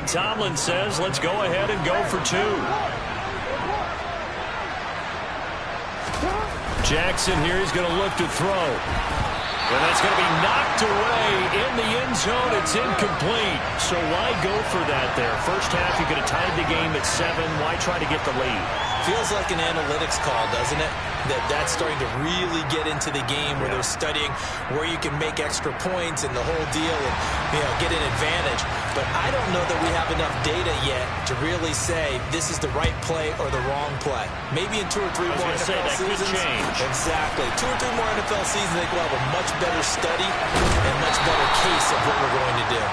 Tomlin says, let's go ahead and go for 2. Jackson here, he's going to look to throw. And that's going to be knocked away in the end zone. It's incomplete. So why go for that there? First half, you could have tied the game at 7. Why try to get the lead? Feels like an analytics call, doesn't it? That's starting to really get into the game where they're studying where you can make extra points and the whole deal and get an advantage. But I don't know that we have enough data yet to really say this is the right play or the wrong play. Maybe in 2 or 3 more NFL seasons. Could change. Exactly. 2 or 3 more NFL seasons, I think we'll have a much better study and much better case of what we're going to do.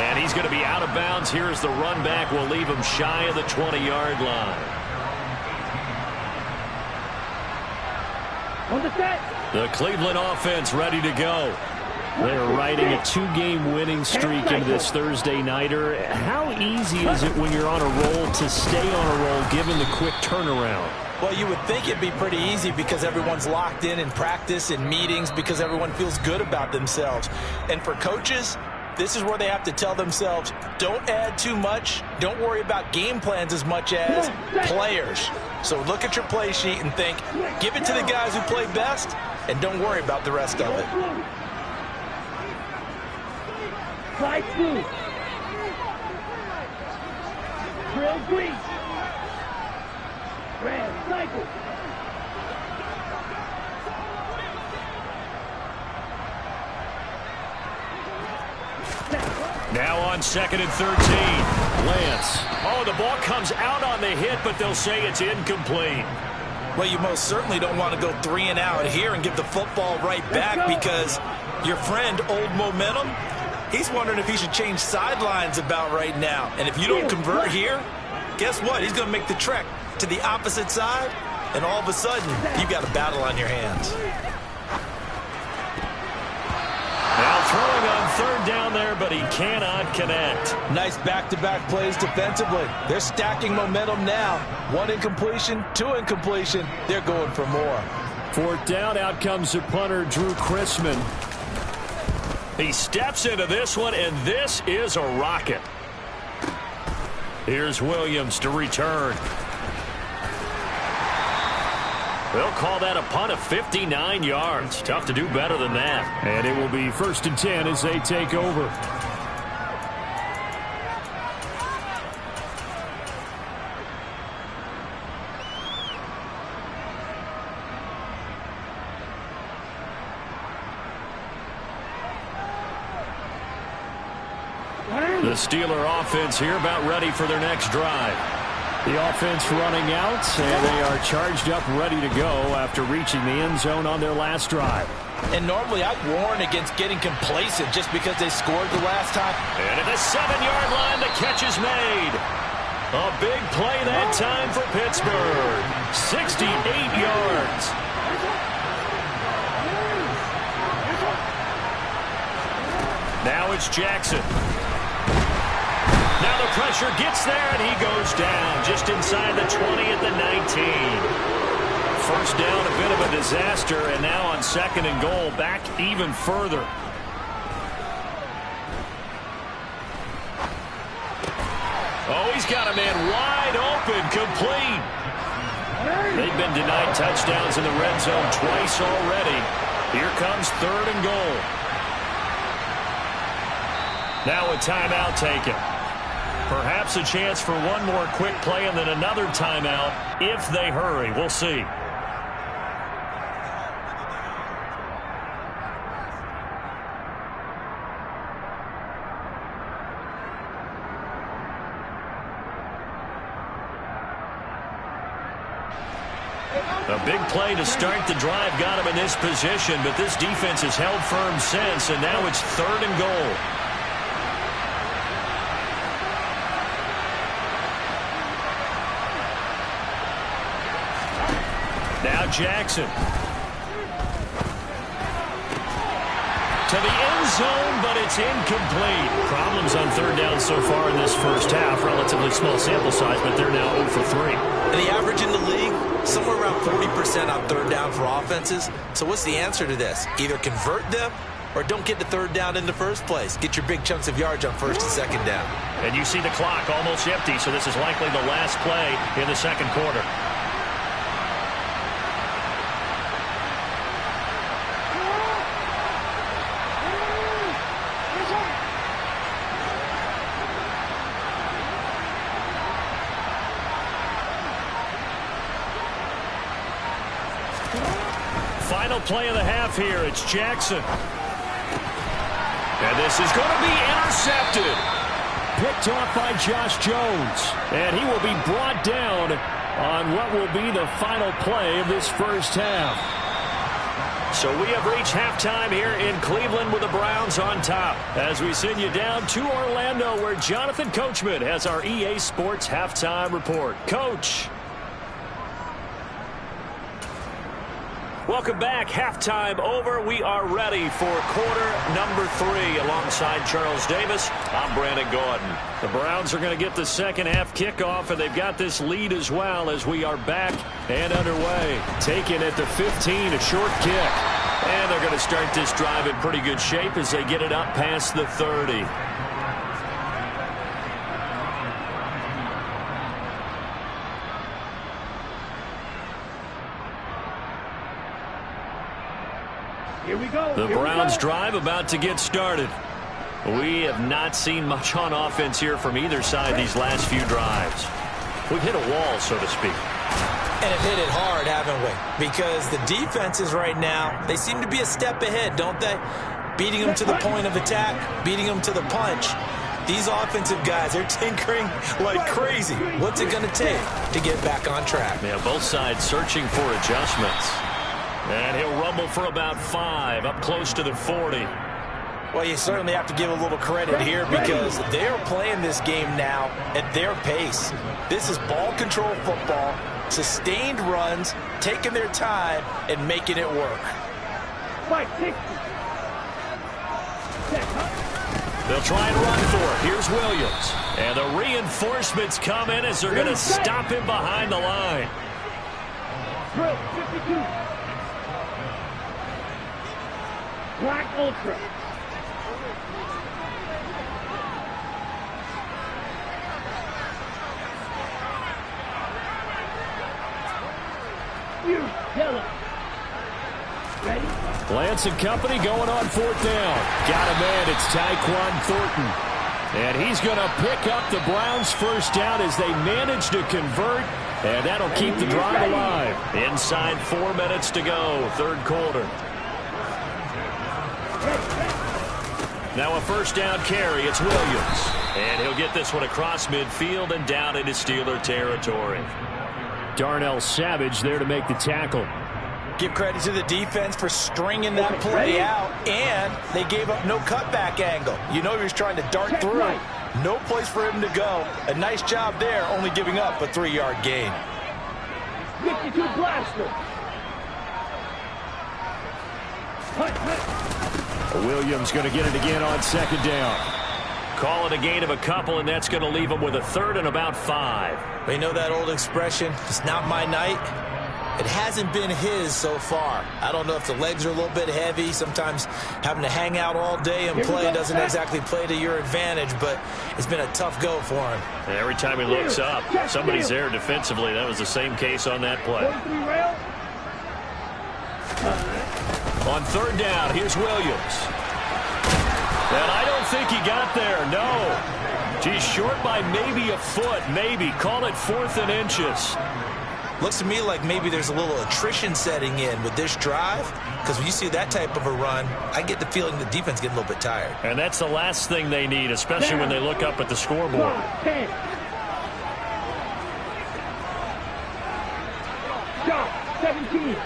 And he's going to be out of bounds. Here's the run back. We'll leave him shy of the 20-yard line. The Cleveland offense ready to go. They're riding a 2-game winning streak into this Thursday nighter. How easy is it when you're on a roll to stay on a roll given the quick turnaround? Well, you would think it'd be pretty easy because everyone's locked in practice and meetings because everyone feels good about themselves. And for coaches, this is where they have to tell themselves, don't add too much. Don't worry about game plans as much as players. So look at your play sheet and think, give it to the guys who play best, and don't worry about the rest of it. Slide through. Drill green. Red cycle. Now on 2nd and 13. Lance. Oh, the ball comes out on the hit, but they'll say it's incomplete. Well, you most certainly don't want to go 3 and out here and give the football right back because your friend, Old Momentum, he's wondering if he should change sidelines about right now. And if you don't convert here, guess what? He's going to make the trek to the opposite side, and all of a sudden, you've got a battle on your hands. Now throwing on 3rd down there, but he cannot connect. Nice back-to-back plays defensively. They're stacking momentum now. 1 incompletion, 2 incompletion. They're going for more. 4th down, out comes the punter, Drew Chrisman. He steps into this one, and this is a rocket. Here's Williams to return. They'll call that a punt of 59 yards. Tough to do better than that. And it will be 1st and 10 as they take over. The Steeler offense here about ready for their next drive. The offense running out, and they are charged up, ready to go after reaching the end zone on their last drive. And normally I'd warn against getting complacent just because they scored the last time. And at the 7-yard line, the catch is made. A big play that time for Pittsburgh. 68 yards. Now it's Jackson. Now the pressure gets there, and he goes down just inside the 20 at the 19. First down, a bit of a disaster, and now on 2nd and goal, back even further. Oh, he's got a man wide open, complete. They've been denied touchdowns in the red zone twice already. Here comes 3rd and goal. Now a timeout taken. Perhaps a chance for one more quick play and then another timeout if they hurry. We'll see. A big play to start the drive got him in this position, but this defense has held firm since, and now it's 3rd and goal. Now Jackson. To the end zone, but it's incomplete. Problems on 3rd down so far in this first half. Relatively small sample size, but they're now 0 for 3. And the average in the league, somewhere around 40% on 3rd down for offenses. So what's the answer to this? Either convert them or don't get the third down in the first place. Get your big chunks of yards on first and second down. And you see the clock almost empty, so this is likely the last play in the second quarter. Final play of the half here. It's Jackson. And this is going to be intercepted. Picked off by Josh Jones. And he will be brought down on what will be the final play of this first half. So we have reached halftime here in Cleveland with the Browns on top. As we send you down to Orlando, where Jonathan Coachman has our EA Sports halftime report. Coach. Welcome back. Halftime over. We are ready for quarter number 3 alongside Charles Davis. I'm Brandon Gordon. The Browns are going to get the second half kickoff, and they've got this lead as well as we are back and underway. Taken at the 15, a short kick. And they're going to start this drive in pretty good shape as they get it up past the 30. Here we go. The Browns drive about to get started. We have not seen much on offense here from either side these last few drives. We've hit a wall, so to speak. And have hit it hard, haven't we? Because the defenses right now, they seem to be a step ahead, don't they? Beating them to the point of attack, beating them to the punch. These offensive guys, they're tinkering like crazy. What's it going to take to get back on track? Yeah, both sides searching for adjustments. And he'll rumble for about 5, up close to the 40. Well, you certainly have to give a little credit here because they are playing this game now at their pace. This is ball control football, sustained runs, taking their time and making it work. 560. They'll try and run for it. Here's Williams. And the reinforcements come in as they're going to stop him behind the line. Drill 52. Black Ultra. Yellow. Ready? Lance and company going on 4th down. Got a man. It's Tyquan Thornton. And he's going to pick up the Browns' first down as they manage to convert. And that'll keep the drive alive. Inside 4 minutes to go, third quarter. Now a first down carry. It's Williams. And he'll get this one across midfield and down into Steeler territory. Darnell Savage there to make the tackle. Give credit to the defense for stringing that play out, and they gave up no cutback angle. You know he was trying to dart through. No place for him to go. A nice job there, only giving up a 3-yard gain. 52 blaster. Williams going to get it again on second down. Call it a gain of a couple, and that's going to leave him with a third and about 5. You know that old expression, it's not my night? It hasn't been his so far. I don't know if the legs are a little bit heavy. Sometimes having to hang out all day and play doesn't exactly play to your advantage, but it's been a tough go for him. And every time he looks up, somebody's there defensively. That was the same case on that play. On third down, here's Williams. And I don't think he got there, no. He's short by maybe a foot, maybe. Call it 4th and inches. Looks to me like maybe there's a little attrition setting in with this drive, because when you see that type of a run, I get the feeling the defense getting a little bit tired. And that's the last thing they need, especially when they look up at the scoreboard. 10. Shot 17.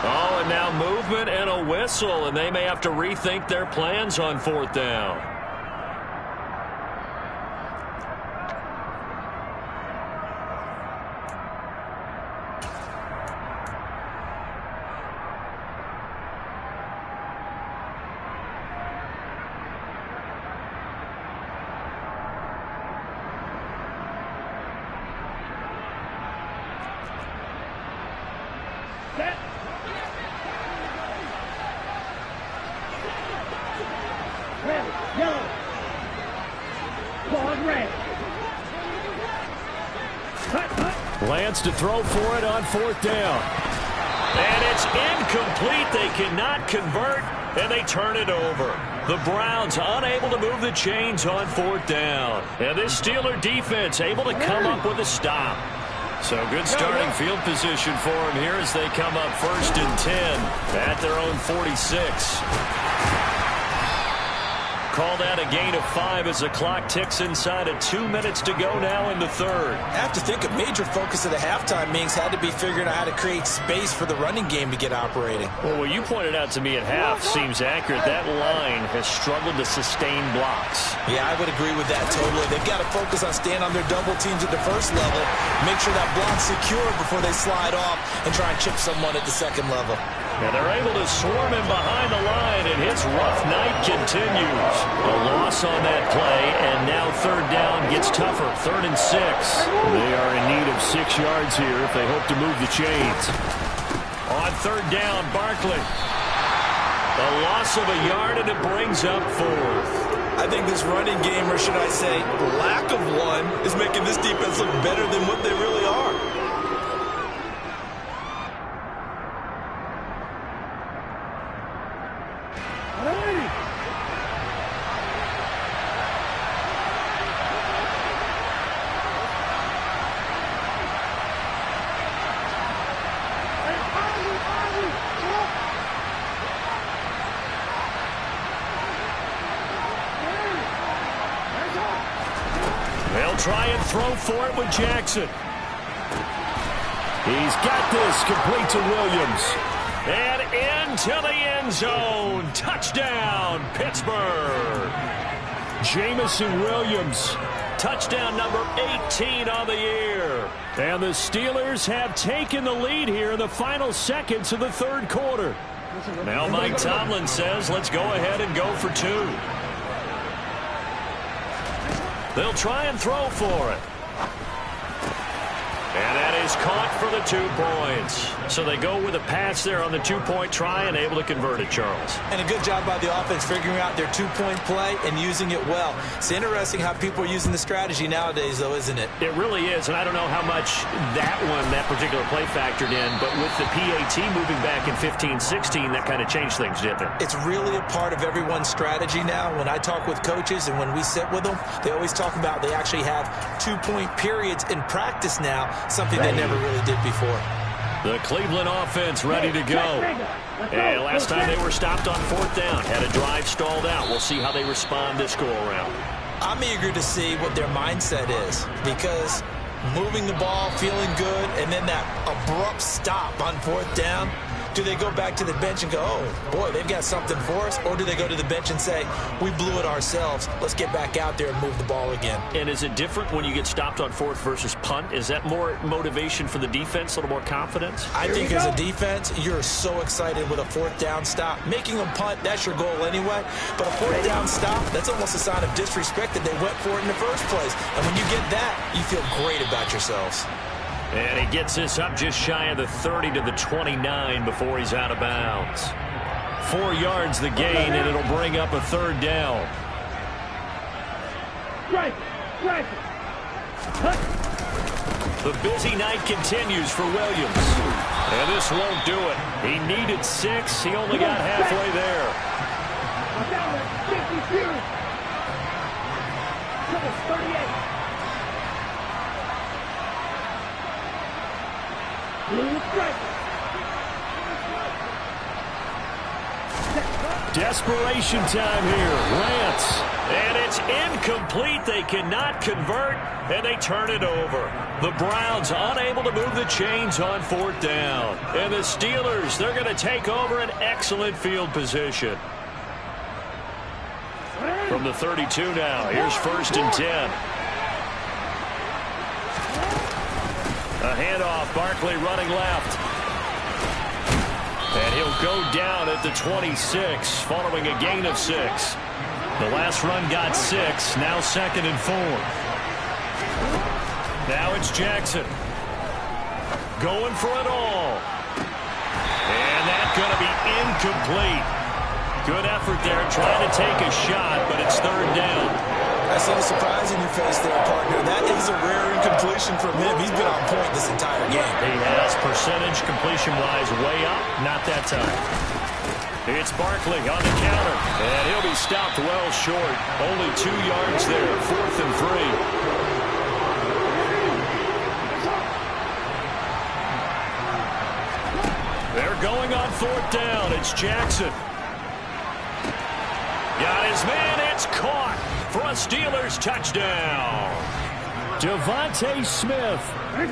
Oh, and now movement and a whistle, and they may have to rethink their plans on 4th down. Lance to throw for it on 4th down. And it's incomplete. They cannot convert, and they turn it over. The Browns unable to move the chains on 4th down. And this Steeler defense able to come up with a stop. So good starting field position for them here as they come up 1st and 10 at their own 46. Called out a gain of 5 as the clock ticks inside of 2 minutes to go now in the 3rd. I have to think a major focus of the halftime meetings had to be figuring out how to create space for the running game to get operating. Well, what you pointed out to me at half seems accurate. That line has struggled to sustain blocks. Yeah, I would agree with that totally. They've got to focus on staying on their double teams at the 1st level, make sure that block's secure before they slide off and try and chip someone at the 2nd level. And they're able to swarm him behind the line, and his rough night continues. A loss on that play, and now 3rd down gets tougher. 3rd and 6. They are in need of 6 yards here if they hope to move the chains. On 3rd down, Barkley. A loss of a yard, and it brings up 4th. I think this running game, or should I say lack of one, is making this defense look better than what they really are. They'll try and throw for it with Jackson. He's got this complete to Williams. And into the end zone. Touchdown, Pittsburgh. Jamison Williams. Touchdown number 18 on the year. And the Steelers have taken the lead here in the final seconds of the 3rd quarter. Now Mike Tomlin says, let's go ahead and go for 2. They'll try and throw for it. And that is caught for the 2 points. So they go with a pass there on the 2-point try and able to convert it, Charles. And a good job by the offense figuring out their 2-point play and using it well. It's interesting how people are using the strategy nowadays, though, isn't it? It really is, and I don't know how much that particular play factored in, but with the PAT moving back in 15-16, that kind of changed things, didn't it? It's really a part of everyone's strategy now. When I talk with coaches and when we sit with them, they always talk about they actually have 2-point periods in practice now, something they never really did before. The Cleveland offense ready to go. And last time they were stopped on 4th down, had a drive stalled out. We'll see how they respond this go-around. I'm eager to see what their mindset is, because moving the ball, feeling good, and then that abrupt stop on 4th down, do they go back to the bench and go, oh, boy, they've got something for us? Or do they go to the bench and say, we blew it ourselves, let's get back out there and move the ball again? And is it different when you get stopped on 4th versus punt? Is that more motivation for the defense, a little more confidence? I think as a defense, you're so excited with a 4th down stop. Making them punt, that's your goal anyway. But a 4th down stop, that's almost a sign of disrespect that they went for it in the first place. And when you get that, you feel great about yourselves. And he gets this up just shy of the 30 to the 29 before he's out of bounds. 4 yards the gain, and it'll bring up a 3rd down. The busy night continues for Williams. And this won't do it. He needed 6. He only got halfway there. Desperation time here. Lance. And it's incomplete. They cannot convert, and they turn it over. The Browns unable to move the chains on 4th down. And the Steelers, they're going to take over an excellent field position. From the 32 now, here's 1st and 10. A handoff, Barkley running left. And he'll go down at the 26, following a gain of 6. The last run got 6, now 2nd and 4. Now it's Jackson. Going for it all. And that's going to be incomplete. Good effort there, trying to take a shot, but it's 3rd down. I see the surprise in your face there, partner. That is a rare incompletion from him. He's been on point this entire game. He has percentage completion-wise way up. Not that time. It's Barkley on the counter, and he'll be stopped well short. Only 2 yards there, 4th and 3. They're going on 4th down. It's Jackson. Got his man. It's caught for a Steelers touchdown. Devontae Smith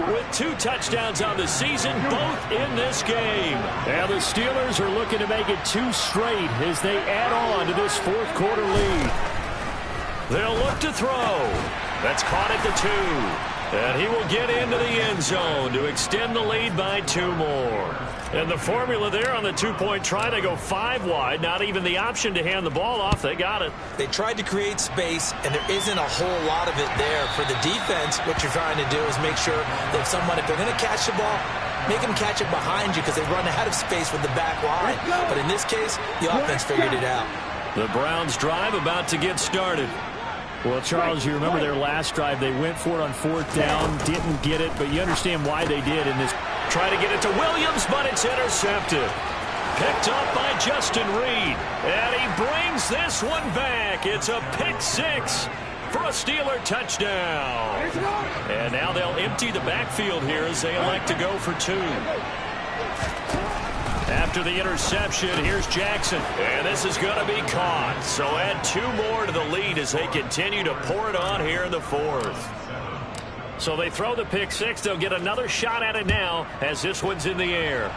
with 2 touchdowns on the season, both in this game. And the Steelers are looking to make it 2 straight as they add on to this 4th quarter lead. They'll look to throw. That's caught at the 2. And he will get into the end zone to extend the lead by 2 more. And the formula there on the 2-point try, they go 5 wide. Not even the option to hand the ball off. They got it. They tried to create space, and there isn't a whole lot of it there. For the defense, what you're trying to do is make sure that if they're going to catch the ball, make them catch it behind you because they run out of space with the back line. But in this case, the offense figured it out. The Browns drive about to get started. Well, Charles, you remember their last drive. They went for it on 4th down, didn't get it, but you understand why they did in this. Try to get it to Williams, but it's intercepted. Picked up by Justin Reed, and he brings this one back. It's a pick 6 for a Steeler touchdown. And now they'll empty the backfield here as they elect to go for 2. After the interception, here's Jackson. And this is going to be caught. So add 2 more to the lead as they continue to pour it on here in the 4th. So they throw the pick 6. They'll get another shot at it now as this one's in the air.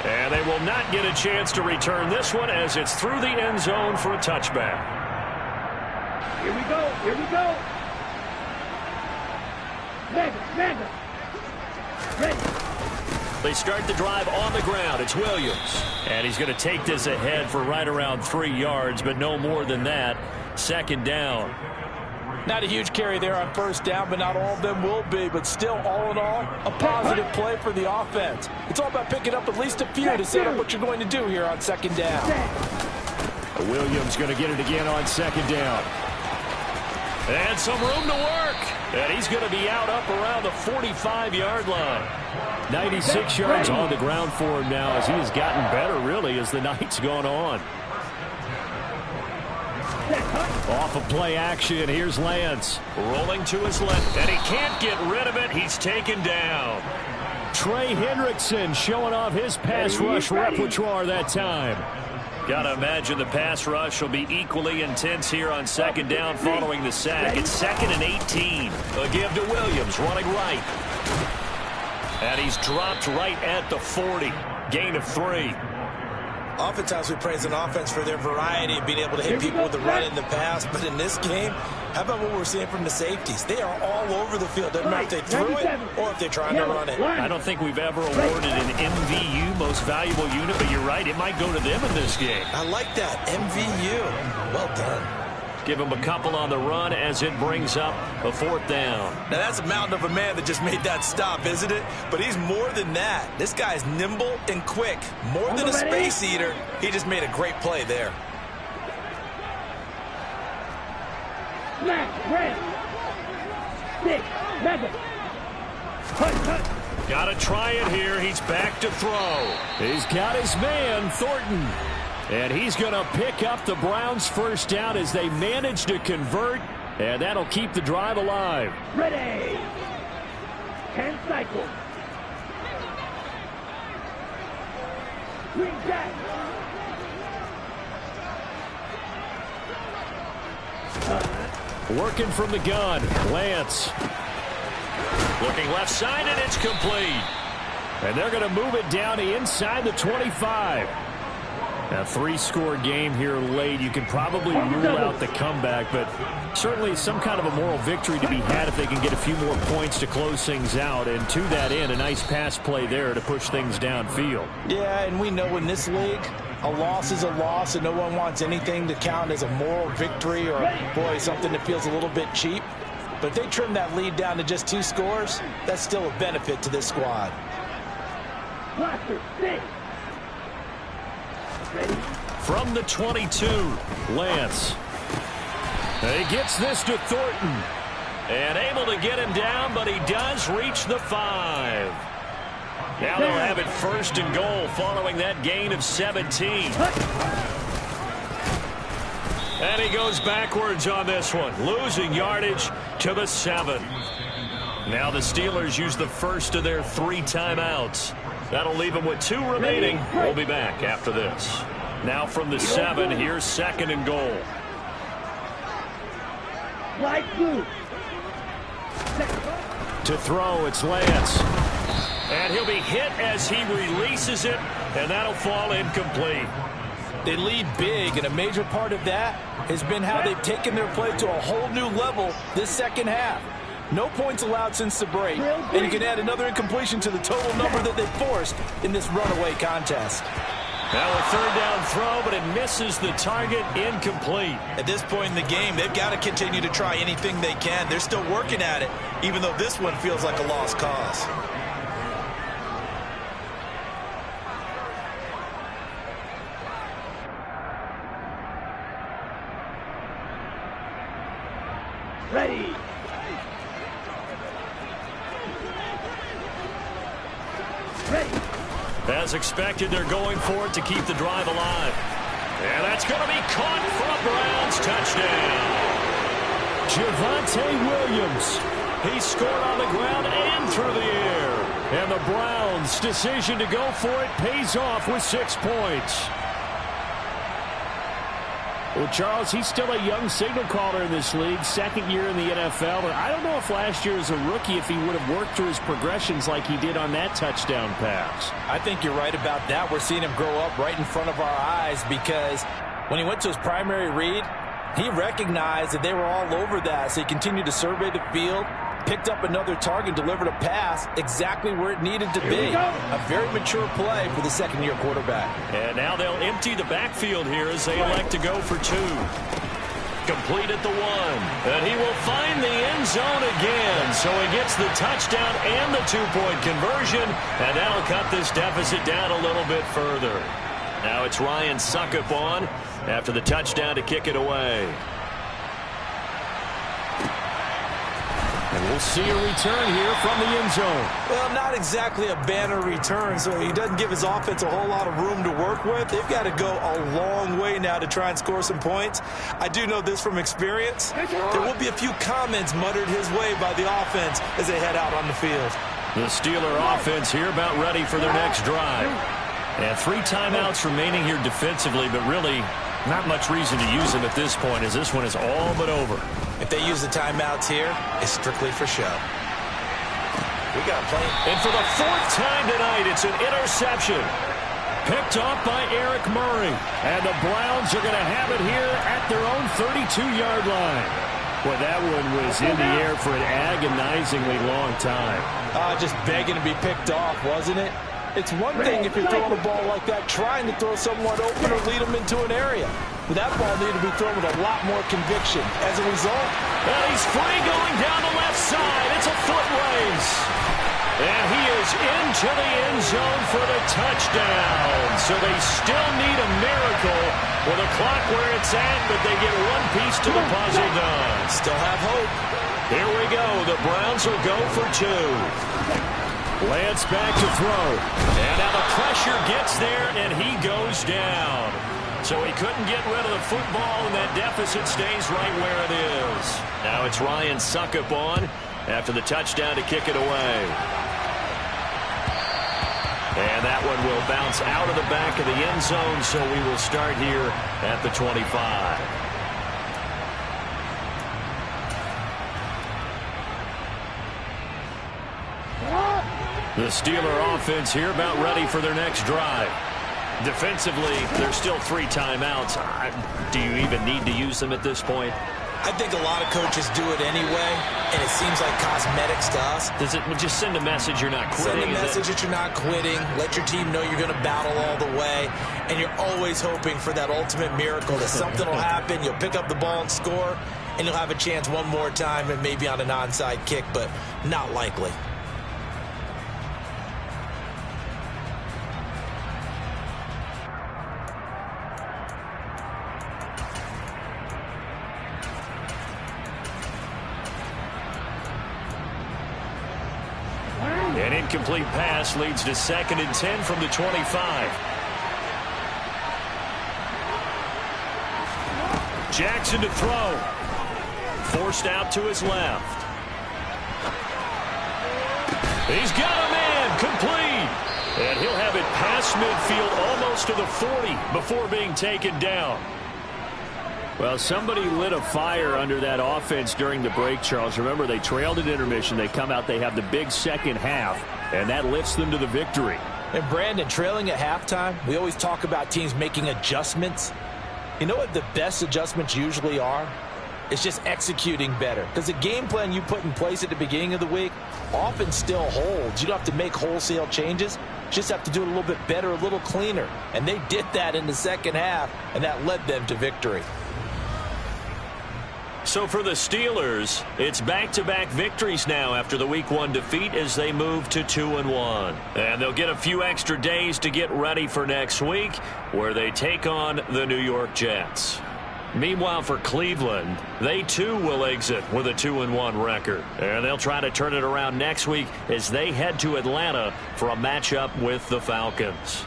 And they will not get a chance to return this one as it's through the end zone for a touchback. Here we go. Here we go. Mega. Ready. They start the drive on the ground. It's Williams. And he's going to take this ahead for right around 3 yards, but no more than that. 2nd down. Not a huge carry there on 1st down, but not all of them will be. But still, all in all, a positive play for the offense. It's all about picking up at least a few to set up what you're going to do here on 2nd down. Williams going to get it again on 2nd down. And some room to work. And he's going to be out up around the 45-yard line. 96 yards on the ground for him now as he has gotten better, really, as the night's gone on. Off of play action, here's Lance. Rolling to his left, and he can't get rid of it. He's taken down. Trey Hendrickson showing off his pass rush repertoire that time. Got to imagine the pass rush will be equally intense here on 2nd down following the sack. It's 2nd and 18. A give to Williams, running right. And he's dropped right at the 40. Gain of 3. Oftentimes we praise an offense for their variety of being able to hit people with the run and the pass. But in this game, how about what we're seeing from the safeties? They are all over the field. Doesn't matter if they threw it or if they're trying to run it. I don't think we've ever awarded an MVU, most valuable unit, but you're right. It might go to them in this game. I like that. MVU. Well done. Give him a couple on the run as it brings up a 4th down. Now, that's a mountain of a man that just made that stop, isn't it? But he's more than that. This guy's nimble and quick. More than a space eater. He just made a great play there. Got to try it here. He's back to throw. He's got his man, Thornton. And he's going to pick up the Browns' 1st down as they manage to convert. And that'll keep the drive alive. Ready. 10 cycles. Green jack. Working from the gun, Lance. Looking left side, and it's complete. And they're going to move it down to inside the 25. A 3-score game here late. You can probably rule out the comeback, but certainly some kind of a moral victory to be had if they can get a few more points to close things out. And to that end, a nice pass play there to push things downfield. Yeah, and we know in this league, a loss is a loss, and no one wants anything to count as a moral victory or, boy, something that feels a little bit cheap. But if they trim that lead down to just 2 scores, that's still a benefit to this squad. From the 22, Lance. He gets this to Thornton. And able to get him down, but he does reach the 5. Now they'll have it 1st and goal following that gain of 17. And he goes backwards on this one, losing yardage to the 7. Now the Steelers use the first of their 3 timeouts. That'll leave them with 2 remaining. We'll be back after this. Now from the 7, here's 2nd and goal. Light blue. To throw, it's Lance. And he'll be hit as he releases it, and that'll fall incomplete. They lead big, and a major part of that has been how they've taken their play to a whole new level this second half. No points allowed since the break, and you can add another incompletion to the total number that they forced in this runaway contest. Now a 3rd down throw, but it misses the target, incomplete. At this point in the game, they've got to continue to try anything they can. They're still working at it, even though this one feels like a lost cause. Ready. Ready. As expected, they're going for it to keep the drive alive. And that's going to be caught for a Browns touchdown. Javonte Williams. He scored on the ground and through the air. And the Browns' decision to go for it pays off with 6 points. Well, Charles, he's still a young signal caller in this league, 2nd year in the NFL. And I don't know if last year as a rookie, if he would have worked through his progressions like he did on that touchdown pass. I think you're right about that. We're seeing him grow up right in front of our eyes because when he went to his primary read, he recognized that they were all over that. So he continued to survey the field, picked up another target, delivered a pass exactly where it needed to be. A very mature play for the 2nd-year quarterback. And now they'll empty the backfield here as they elect to go for 2. Complete at the 1. And he will find the end zone again. So he gets the touchdown and the 2-point conversion. And that'll cut this deficit down a little bit further. Now it's Ryan Suckup on after the touchdown to kick it away. And we'll see a return here from the end zone. Well, not exactly a banner return, so he doesn't give his offense a whole lot of room to work with. They've got to go a long way now to try and score some points. I do know this from experience. There will be a few comments muttered his way by the offense as they head out on the field. The Steeler offense here about ready for their next drive. And 3 timeouts remaining here defensively, but really not much reason to use them at this point as this one is all but over. If they use the timeouts here, it's strictly for show. We got a play. And for the 4th time tonight, it's an interception. Picked off by Eric Murray. And the Browns are going to have it here at their own 32-yard line. Well, that one was in the air for an agonizingly long time. Just begging to be picked off, wasn't it? It's one thing if you're throwing a ball like that, trying to throw someone open or lead them into an area. But that ball needed to be thrown with a lot more conviction. As a result, well, he's free going down the left side. It's a foot race. And he is into the end zone for the touchdown. So they still need a miracle with a clock where it's at, but they get one piece to the puzzle done. Still have hope. Here we go. The Browns will go for 2. Lance back to throw. And now the pressure gets there, and he goes down. So he couldn't get rid of the football, and that deficit stays right where it is. Now it's Ryan Suckup on after the touchdown to kick it away. And that one will bounce out of the back of the end zone, so we will start here at the 25. The Steeler offense here about ready for their next drive. Defensively, there's still 3 timeouts. Do you even need to use them at this point? I think a lot of coaches do it anyway, and it seems like cosmetics to us. Does it just send a message you're not quitting? Send a message that you're not quitting. Let your team know you're going to battle all the way, and you're always hoping for that ultimate miracle that something will happen. You'll pick up the ball and score, and you'll have a chance one more time and maybe on an onside kick, but not likely. incomplete pass leads to 2nd and 10 from the 25. Jackson to throw. Forced out to his left. He's got a man complete. And he'll have it past midfield almost to the 40 before being taken down. Well, somebody lit a fire under that offense during the break, Charles. Remember, they trailed at intermission. They come out, they have the big second half, and that lifts them to the victory. And, Brandon, trailing at halftime, we always talk about teams making adjustments. You know what the best adjustments usually are? It's just executing better. Because the game plan you put in place at the beginning of the week often still holds. You don't have to make wholesale changes. You just have to do it a little bit better, a little cleaner. And they did that in the second half, and that led them to victory. So for the Steelers, it's back-to-back victories now after the Week 1 defeat as they move to 2-1. And they'll get a few extra days to get ready for next week, where they take on the New York Jets. Meanwhile, for Cleveland, they too will exit with a 2-1 record. And they'll try to turn it around next week as they head to Atlanta for a matchup with the Falcons.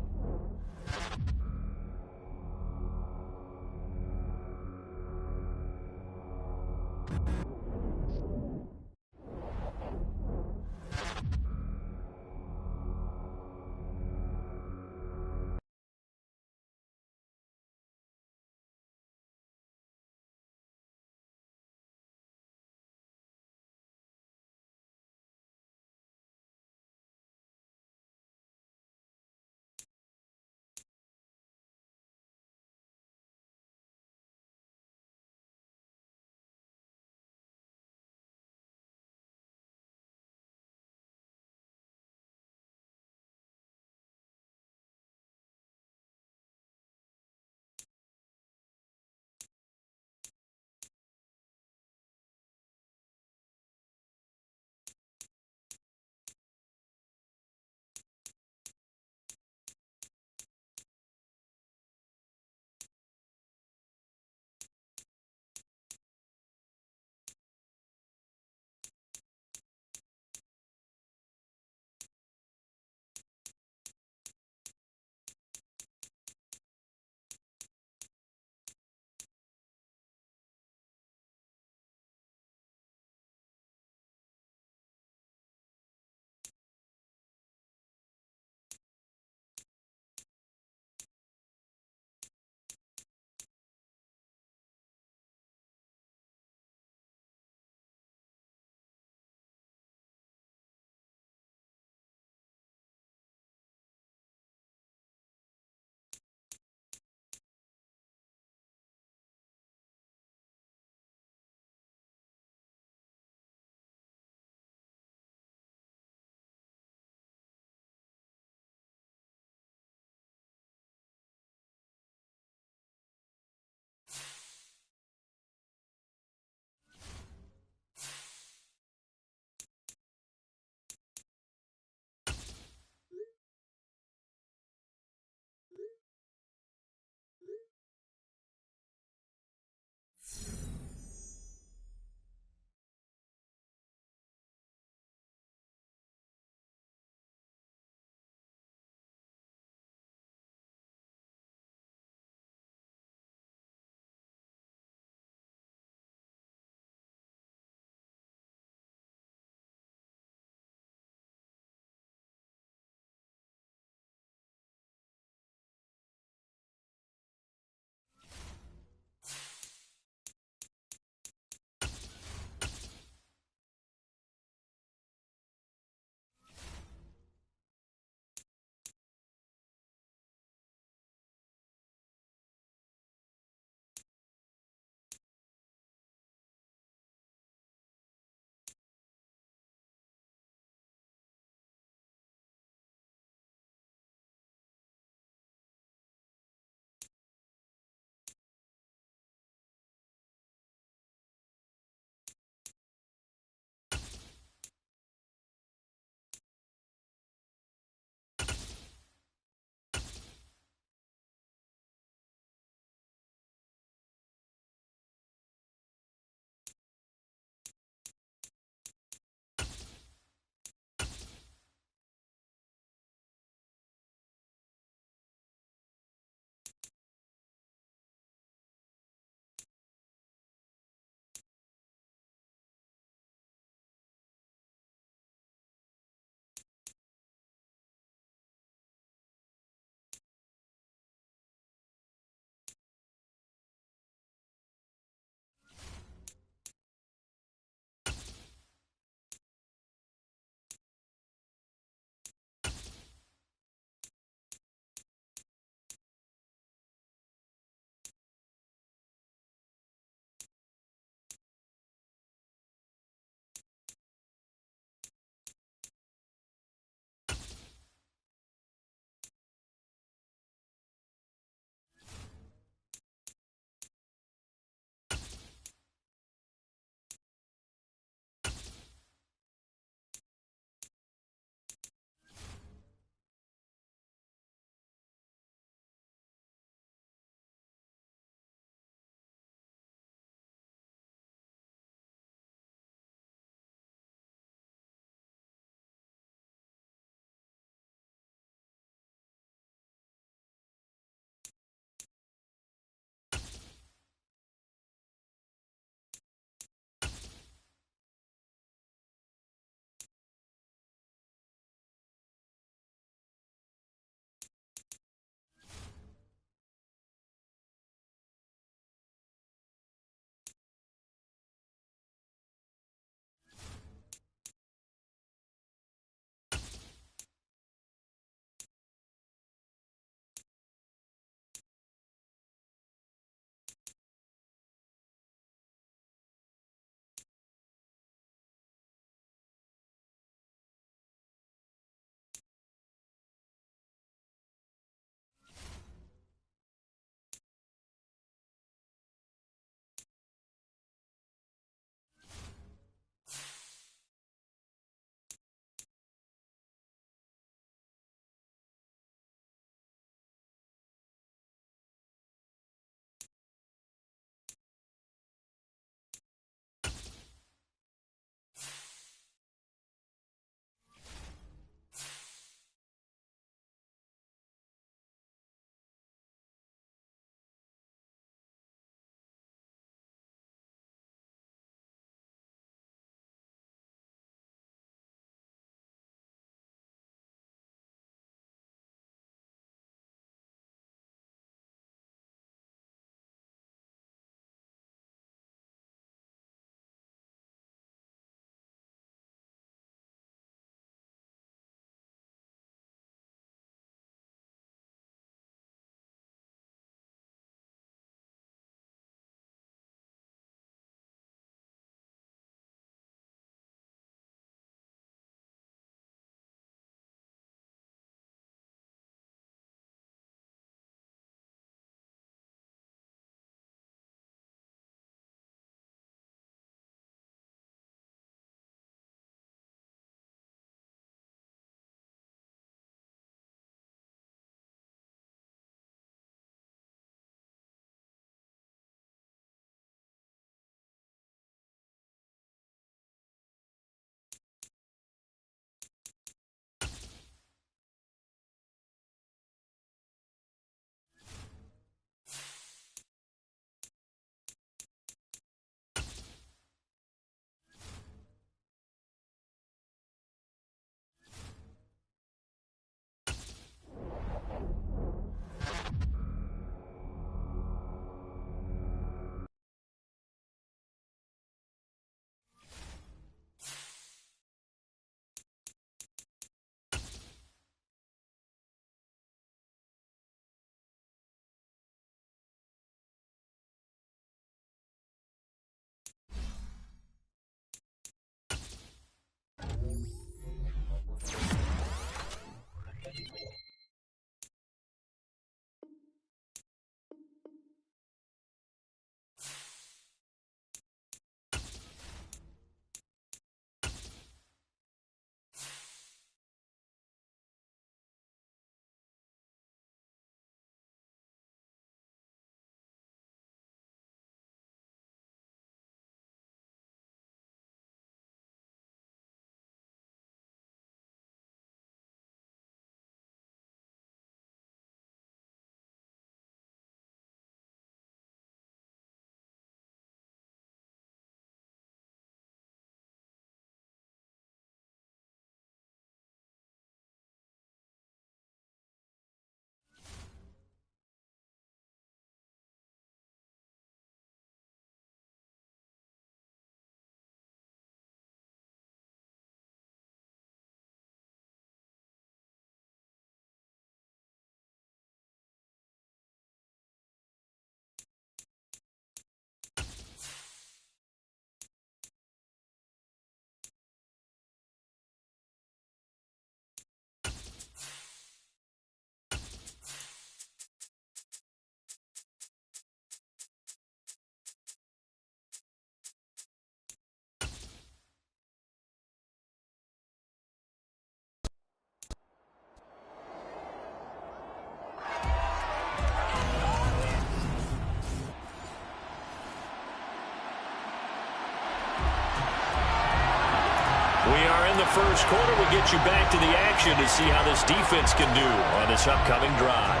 in the first quarter. We'll get you back to the action to see how this defense can do on this upcoming drive.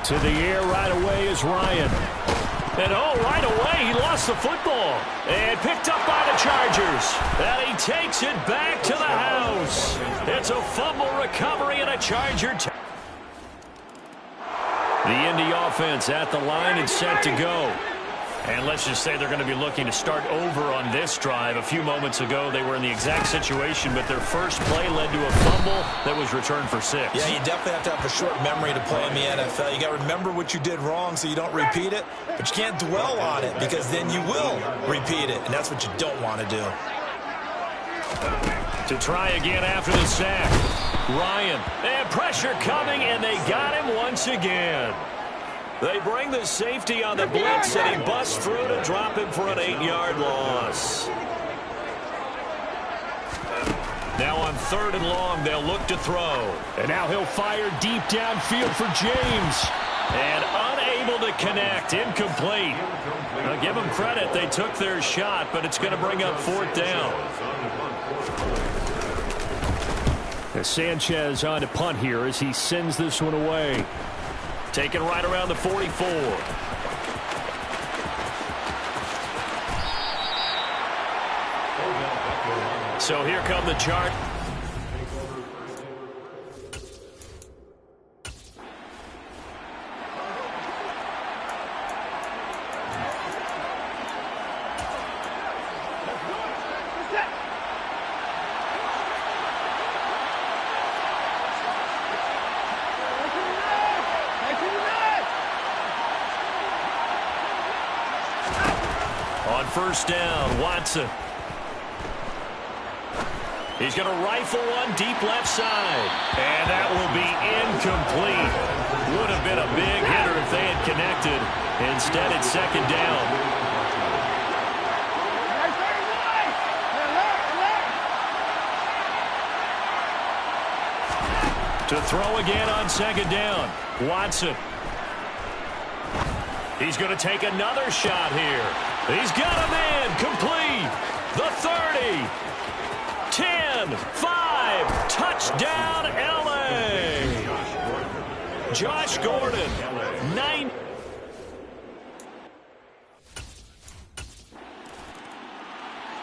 To the air right away is Ryan. And right away, he lost the football. And picked up by the Chargers. And he takes it back to the house. It's a fumble recovery and a Charger. The Indy offense at the line and set to go. And let's just say they're going to be looking to start over on this drive. A few moments ago, they were in the exact situation, but their first play led to a fumble that was returned for 6. Yeah, you definitely have to have a short memory to play in the NFL. You got to remember what you did wrong so you don't repeat it, but you can't dwell on it because then you will repeat it, and that's what you don't want to do. To try again after the sack. Ryan, and pressure coming, and they got him once again. They bring the safety on the blitz, and he busts through to drop him for an 8-yard loss. Now on 3rd and long, they'll look to throw. And now he'll fire deep downfield for James. And unable to connect, incomplete. Now give them credit, they took their shot, but it's going to bring up 4th down. Sanchez on to punt here as he sends this one away. Taken right around the 44. So here come the chart. On 1st down, Watson. He's going to rifle one deep left side. And that will be incomplete. Would have been a big hitter if they had connected. Instead, it's 2nd down. To throw again on 2nd down. Watson. He's going to take another shot here. He's got a man complete. The 30. 10, 5, touchdown, L.A. Josh Gordon, 9.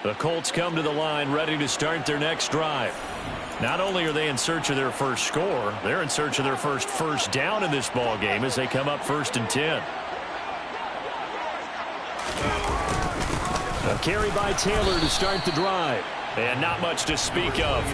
The Colts come to the line ready to start their next drive. Not only are they in search of their first score, they're in search of their first down in this ball game as they come up 1st and 10. A carry by Taylor to start the drive. And not much to speak of.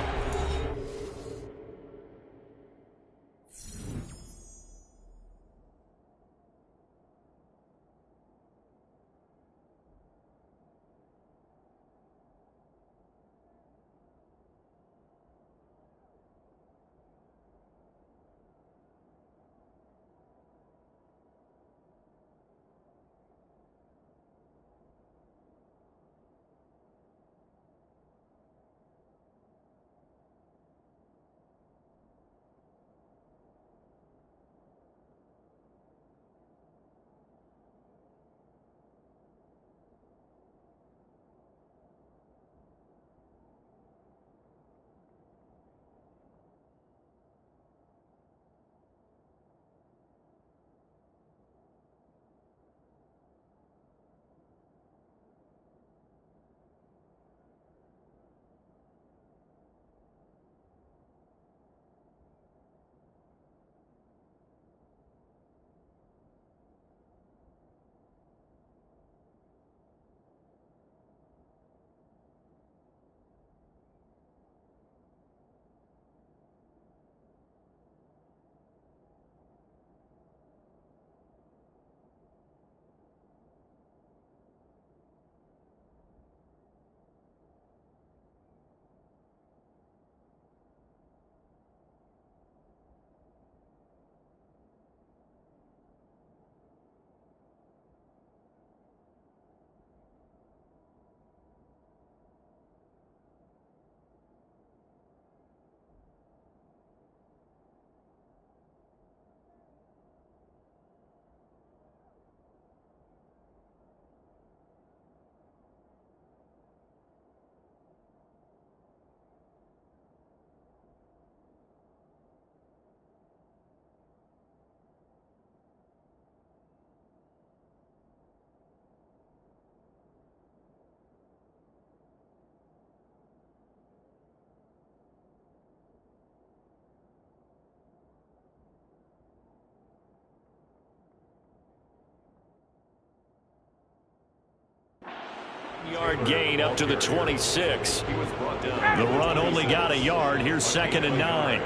Yard gain up to the 26. The run only got a yard. Here's 2nd and 9.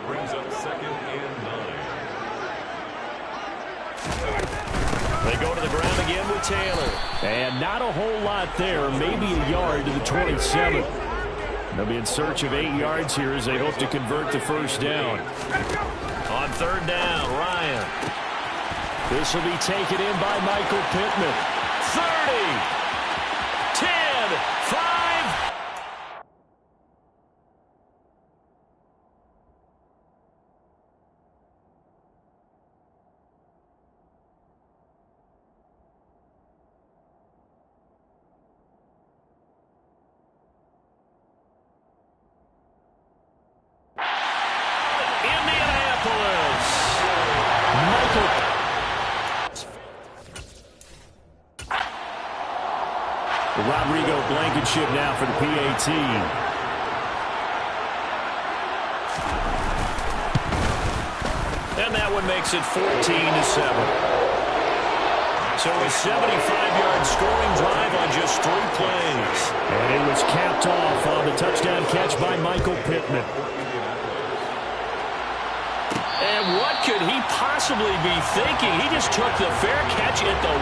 Brings up 2nd and 9. They go to the ground again with Taylor. And not a whole lot there. Maybe a yard to the 27. They'll be in search of 8 yards here as they hope to convert the first down. On 3rd down, Ryan. This will be taken in by Michael Pittman. 30, 10, 5. Indianapolis. Michael. Rodrigo Blankenship now for the PAT. And that one makes it 14-7. So a 75-yard scoring drive on just 3 plays. And it was capped off on the touchdown catch by Michael Pittman. And what could he possibly be thinking? He just took the fair catch at the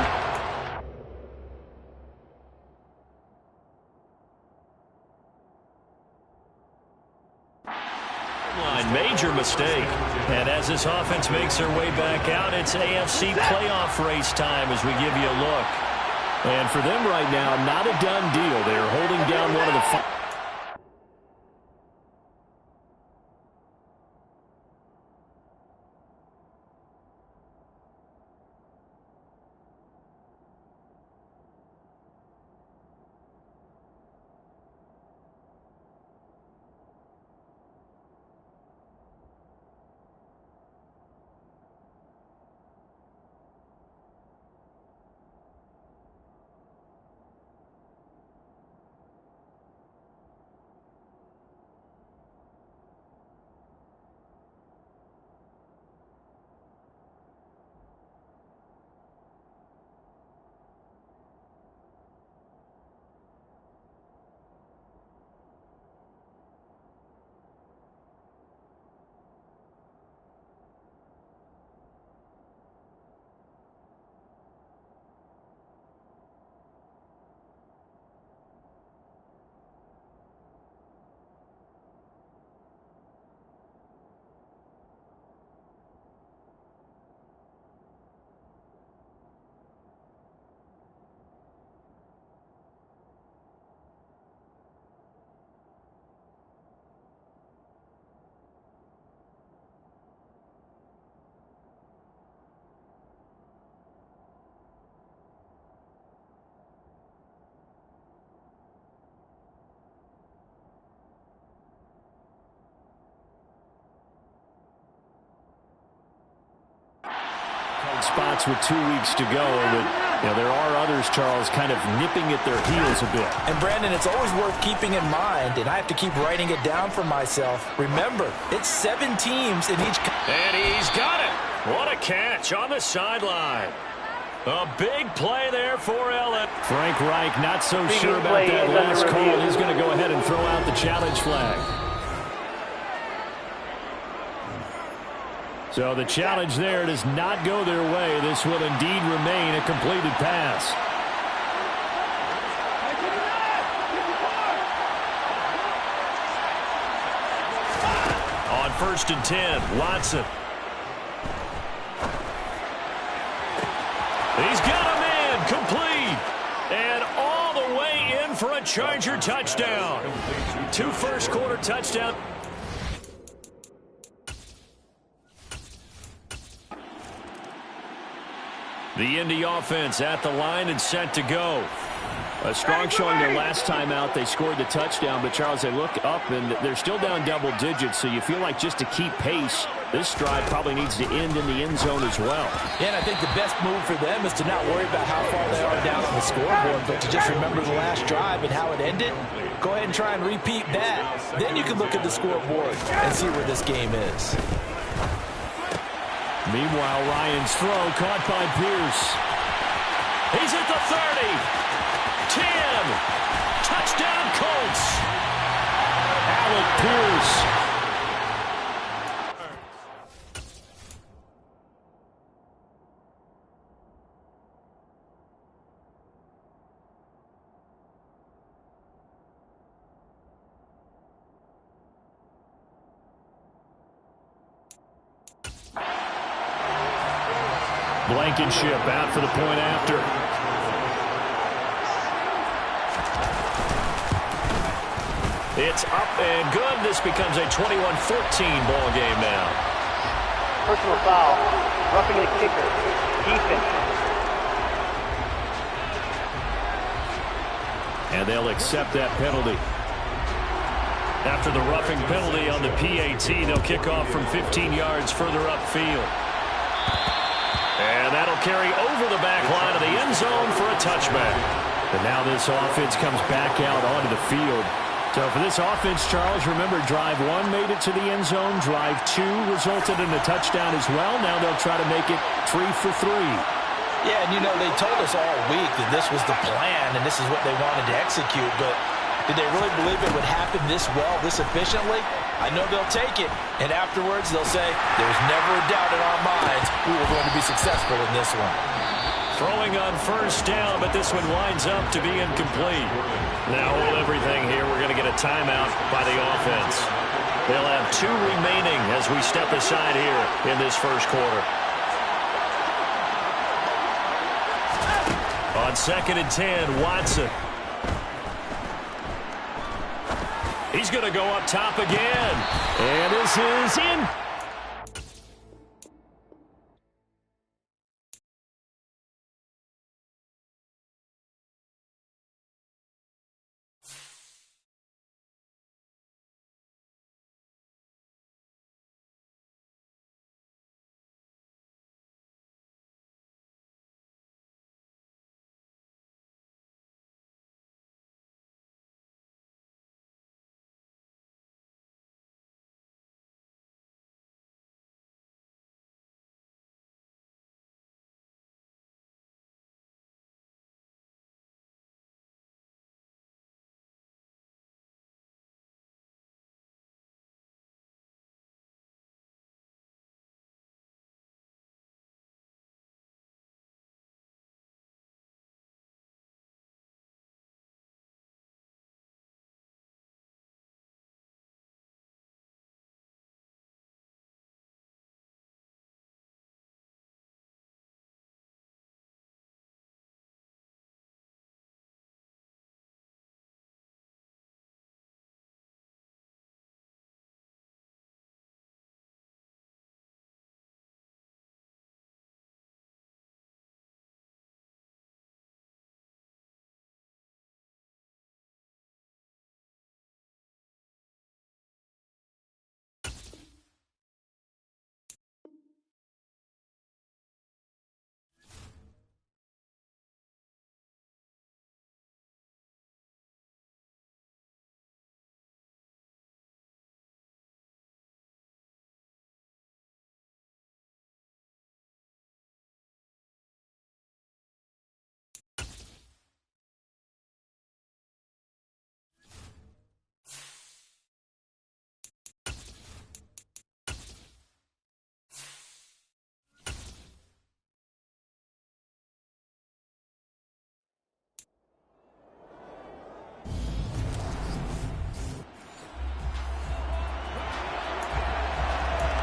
major mistake. And as this offense makes their way back out, it's AFC playoff race time as we give you a look. And for them right now, not a done deal. They're holding down one of the spots with 2 weeks to go. But there are others, Charles, kind of nipping at their heels a bit. And, Brandon, it's always worth keeping in mind, and I have to keep writing it down for myself. Remember, it's 7 teams in each. And he's got it. What a catch on the sideline. A big play there for Ellen. Frank Reich not so sure about that last call. He's going to go ahead and throw out the challenge flag. So the challenge there does not go their way. This will indeed remain a completed pass. On 1st and 10, Watson. He's got a man complete. And all the way in for a Charger touchdown. 2 first-quarter touchdowns. The Indy offense at the line and set to go. A strong showing their last time out. They scored the touchdown, but, Charles, they look up, and they're still down double digits, so you feel like just to keep pace, this drive probably needs to end in the end zone as well. Yeah, and I think the best move for them is to not worry about how far they are down on the scoreboard, but to just remember the last drive and how it ended. Go ahead and try and repeat that. Then you can look at the scoreboard and see where this game is. Meanwhile, Ryan's throw caught by Pierce. He's at the 30, 10, again. Touchdown, Colts. Alec Pierce. Blankenship out for the point after. It's up and good. This becomes a 21-14 ball game now. Personal foul. Roughing the kicker. Defense. And they'll accept that penalty. After the roughing penalty on the PAT, they'll kick off from 15 yards further upfield. And that'll carry over the back line of the end zone for a touchback. And now this offense comes back out onto the field. So for this offense, Charles, remember, drive 1 made it to the end zone. Drive 2 resulted in a touchdown as well. Now they'll try to make it 3 for 3. Yeah, and you know, they told us all week that this was the plan and this is what they wanted to execute. But did they really believe it would happen this well, this efficiently? I know they'll take it, and afterwards they'll say, there was never a doubt in our minds we were going to be successful in this one. Throwing on first down, but this one winds up to be incomplete. Now hold everything here. We're going to get a timeout by the offense. They'll have 2 remaining as we step aside here in this first quarter. On 2nd and 10, Watson. He's going to go up top again. And this is in.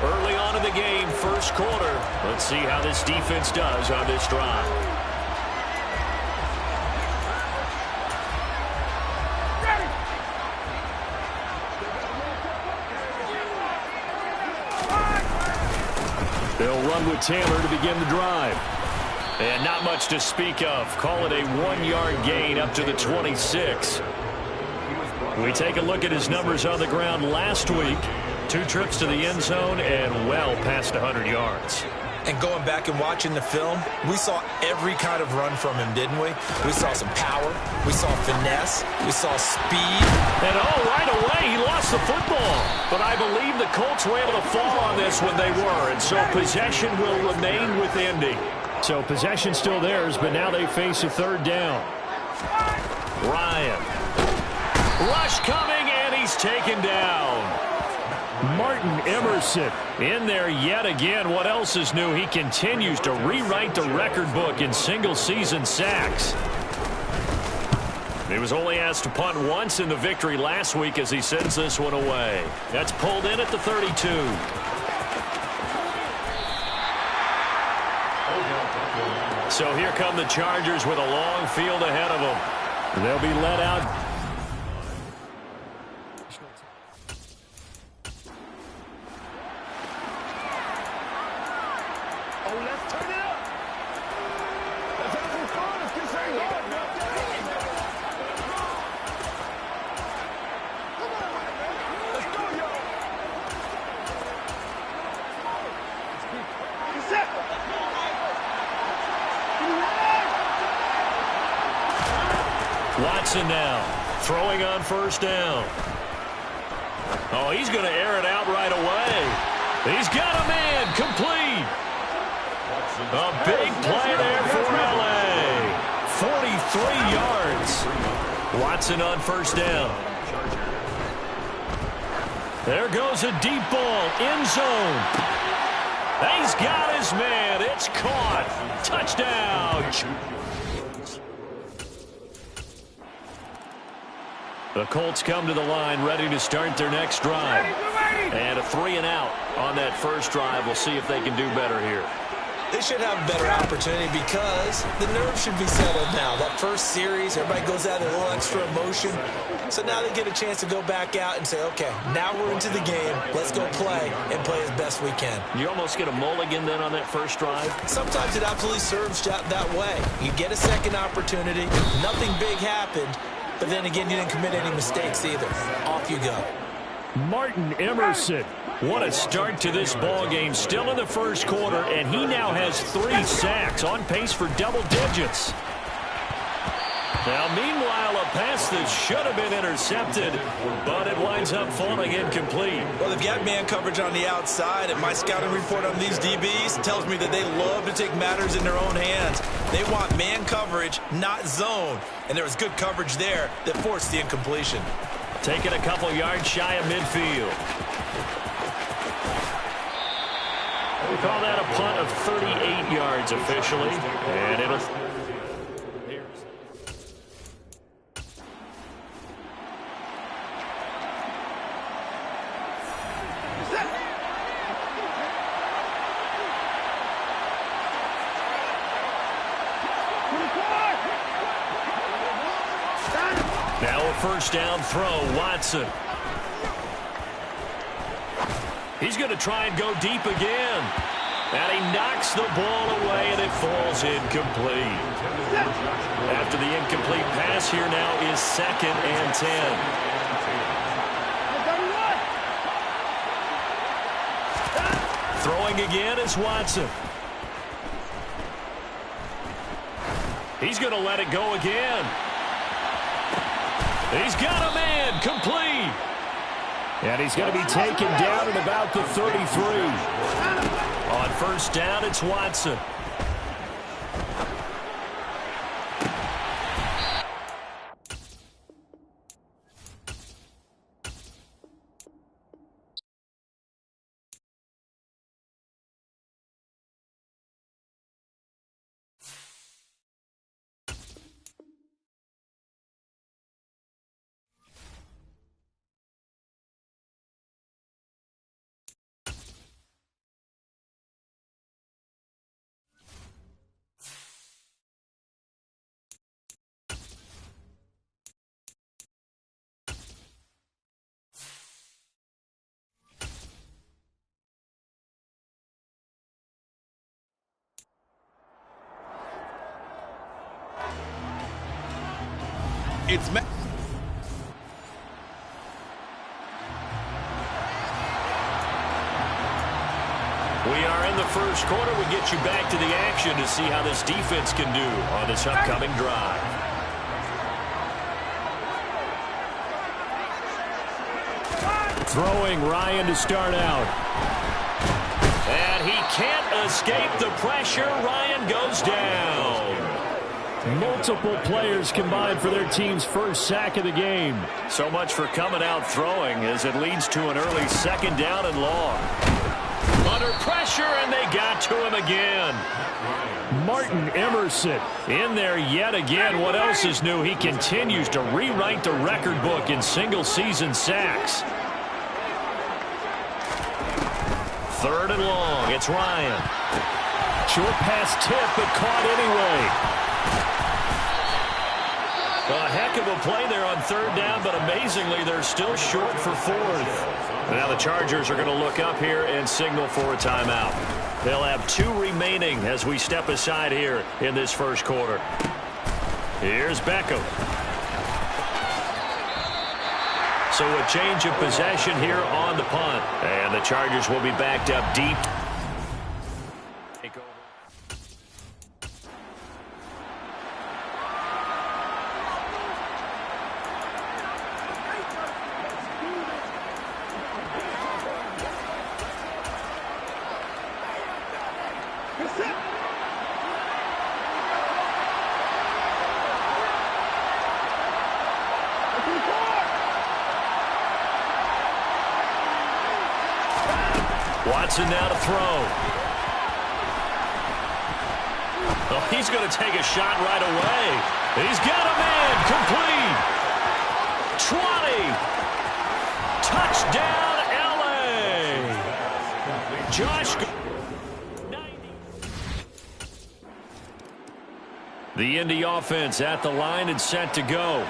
Early on in the game, first quarter. Let's see how this defense does on this drive. They'll run with Taylor to begin the drive. And not much to speak of. Call it a 1-yard gain up to the 26. We take a look at his numbers on the ground last week. 2 trips to the end zone and well past 100 yards. And going back and watching the film, we saw every kind of run from him, didn't we? We saw some power. We saw finesse. We saw speed. And right away, he lost the football. But I believe the Colts were able to fall on this when they were. And so possession will remain with Indy. So possession still theirs, but now they face a 3rd down. Ryan. Rush coming, and he's taken down. Martin Emerson in there yet again. What else is new? He continues to rewrite the record book in single-season sacks. He was only asked to punt once in the victory last week as he sends this one away. That's pulled in at the 32. So here come the Chargers with a long field ahead of them. They'll be let out. Watson now throwing on first down. Oh, he's going to air it out right away. He's got a man complete. A big play there for L.A. 43 yards. Watson on first down. There goes a deep ball, end zone. He's got his man. It's caught. Touchdown. The Colts come to the line ready to start their next drive. And a 3-and-out on that first drive. We'll see if they can do better here. They should have a better opportunity because the nerves should be settled now. That first series, everybody goes out with a little extra emotion. So now they get a chance to go back out and say, okay, now we're into the game. Let's go play and play as best we can. You almost get a mulligan then on that first drive? Sometimes it absolutely serves that way. You get a second opportunity. Nothing big happened. But then again, you didn't commit any mistakes either. Off you go. Martin Emerson. What a start to this ball game. Still in the first quarter, and he now has 3 sacks, on pace for double digits. Now, meanwhile, a pass that should have been intercepted, but it winds up falling incomplete. Well, they've got man coverage on the outside, and my scouting report on these DBs tells me that they love to take matters in their own hands. They want man coverage, not zone, and there was good coverage there that forced the incompletion. Taking a couple yards shy of midfield. We call that a punt of 38 yards officially, and it'll... Now a first down throw, Watson. He's going to try and go deep again. And he knocks the ball away, and it falls incomplete. After the incomplete pass, here now is 2nd and 10. Throwing again is Watson. He's going to let it go again. He's got a man complete. And he's going to be taken down at about the 33. On first down, it's Watson. It's we are in the first quarter. We get you back to the action to see how this defense can do on this upcoming drive. Throwing Ryan to start out. And he can't escape the pressure. Ryan goes down. Multiple players combined for their team's first sack of the game. So much for coming out throwing as it leads to an early second down and long. Under pressure, and they got to him again. Martin Emerson in there yet again. What else is new? He continues to rewrite the record book in single-season sacks. Third and long. It's Ryan. Short pass tip, but caught anyway. A heck of a play there on third down, but amazingly, they're still short for fourth. Now the Chargers are going to look up here and signal for a timeout. They'll have 2 remaining as we step aside here in this first quarter. Here's Beckham. So a change of possession here on the punt. And the Chargers will be backed up deep. Watson now to throw. Oh, he's going to take a shot right away. He's got a man. Complete. 20. Touchdown, L.A. Josh. 90. The Indy offense at the line and set to go.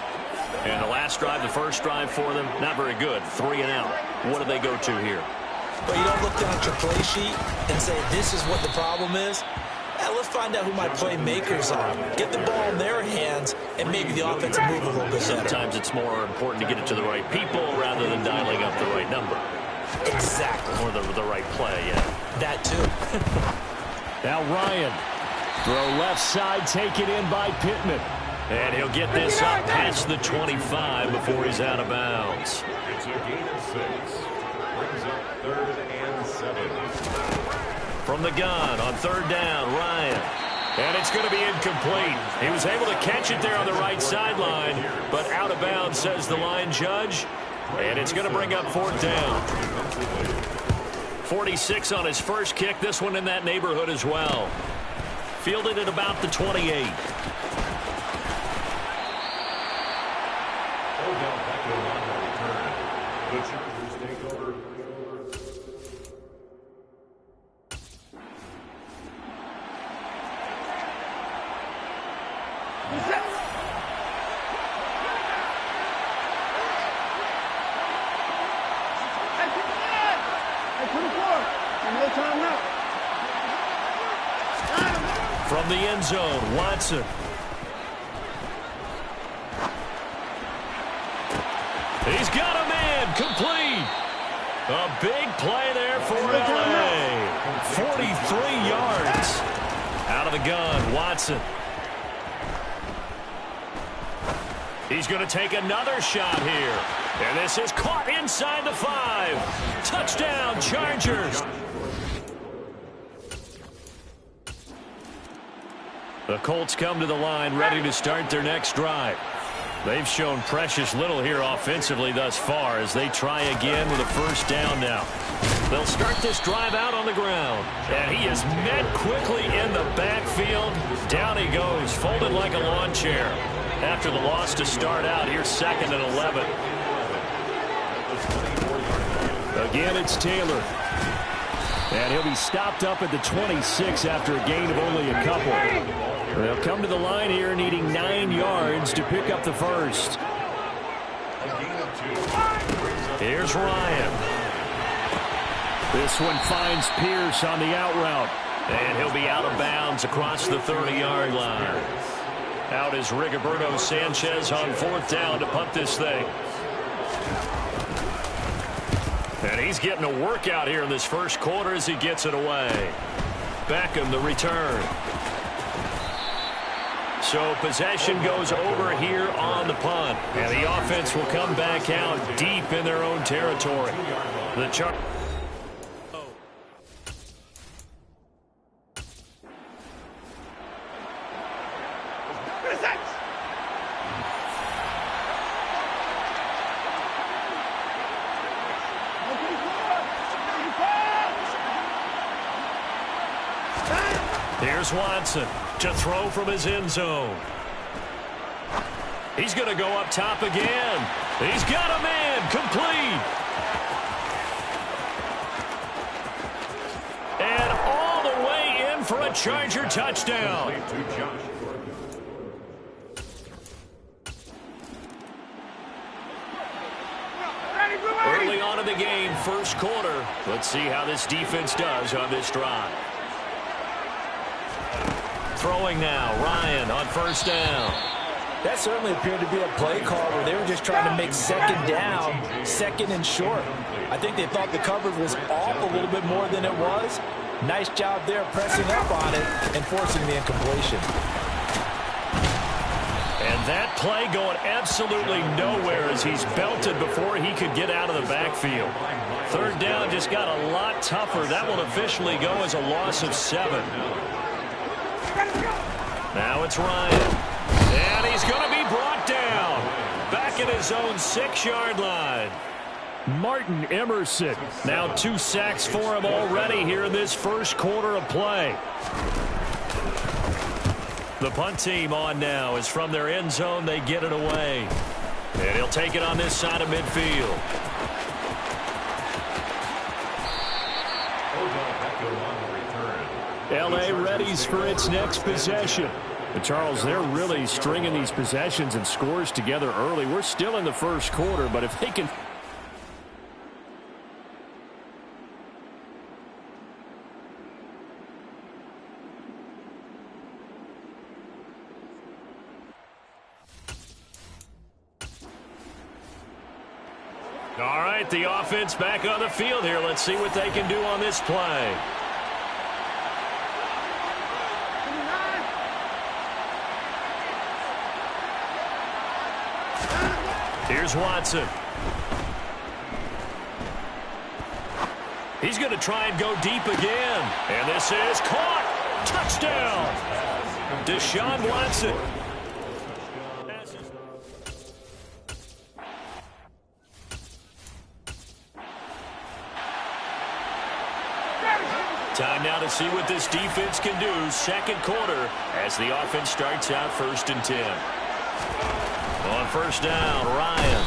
And the last drive, the first drive for them, not very good. 3 and out. What do they go to here? But you don't look down at your play sheet and say, this is what the problem is. Let's find out who my playmakers are. Get the ball in their hands and maybe the offense will move a little bit better. Sometimes it's more important to get it to the right people rather than dialing up the right number. Exactly. Or the right play, yeah. That too. Now Ryan. Throw left side, taken in by Pittman. And he'll get this up past the 25 before he's out of bounds. It's a gain of 6. Brings up 3rd and 7. From the gun on third down, Ryan. And it's going to be incomplete. He was able to catch it there on the right sideline, but out of bounds, says the line judge. And it's going to bring up 4th down. 46 on his first kick. This one in that neighborhood as well. Fielded at about the 28. The Chargers take over. From the end zone, Watson. He's got a man, complete. A big play there for L.A. 43 yards. Out of the gun, Watson. He's going to take another shot here. And this is caught inside the 5. Touchdown, Chargers. The Colts come to the line ready to start their next drive. They've shown precious little here offensively thus far as they try again with a first down now. They'll start this drive out on the ground. And he is met quickly in the backfield. Down he goes, folded like a lawn chair. After the loss to start out, here's 2nd and 11. Again, it's Taylor. And he'll be stopped up at the 26 after a gain of only a couple. They'll come to the line here needing 9 yards to pick up the first. Here's Ryan. This one finds Pierce on the out route. And he'll be out of bounds across the 30-yard line. Out is Rigoberto Sanchez on 4th down to punt this thing. And he's getting a workout here in this first quarter as he gets it away. Beckham, the return. So possession goes over here on the punt. And the offense will come back out deep in their own territory. The Chargers. Here's Watson to throw from his end zone. He's going to go up top again. He's got a man, complete. And all the way in for a Charger touchdown. Early on in the game, first quarter. Let's see how this defense does on this drive. Throwing now, Ryan on first down. That certainly appeared to be a play call where they were just trying to make second down, second and short. I think they thought the coverage was off a little bit more than it was. Nice job there pressing up on it and forcing the incompletion. And that play going absolutely nowhere as he's belted before he could get out of the backfield. Third down just got a lot tougher. That will officially go as a loss of 7. Now it's Ryan. And he's going to be brought down. Back at his own 6-yard line. Martin Emerson. Now 2 sacks for him already here in this first quarter of play. The punt team on now is from their end zone. They get it away. And he'll take it on this side of midfield. L.A. readies for its next possession. But Charles, they're really stringing these possessions and scores together early. We're still in the first quarter, but if they can... All right, the offense back on the field here. Let's see what they can do on this play. Here's Watson. He's going to try and go deep again. And this is caught. Touchdown. Deshaun Watson. Time now to see what this defense can do. Second quarter as the offense starts out 1st and 10. On first down, Ryan.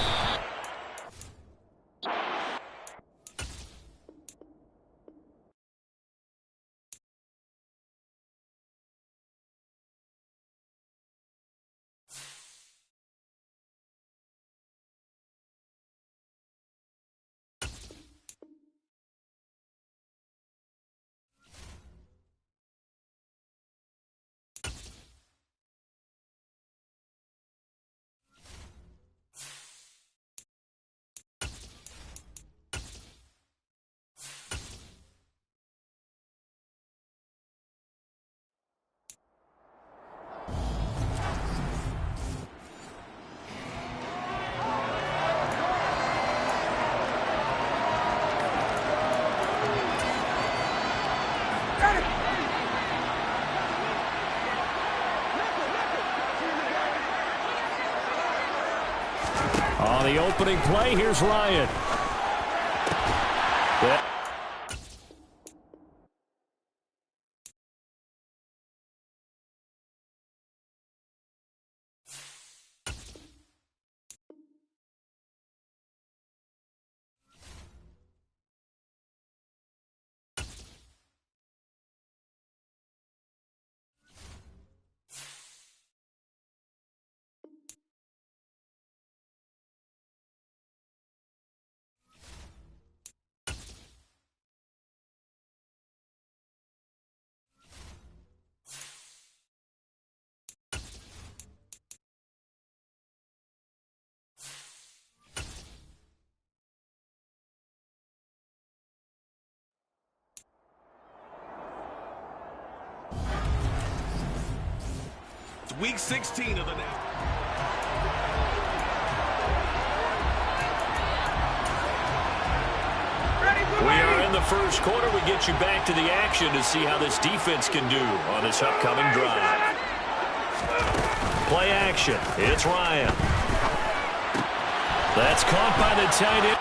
On the opening play, here's Ryan. Yeah. Week 16 of the next. We are in the first quarter. We get you back to the action to see how this defense can do on this upcoming drive. Play action. It's Ryan. That's caught by the tight end.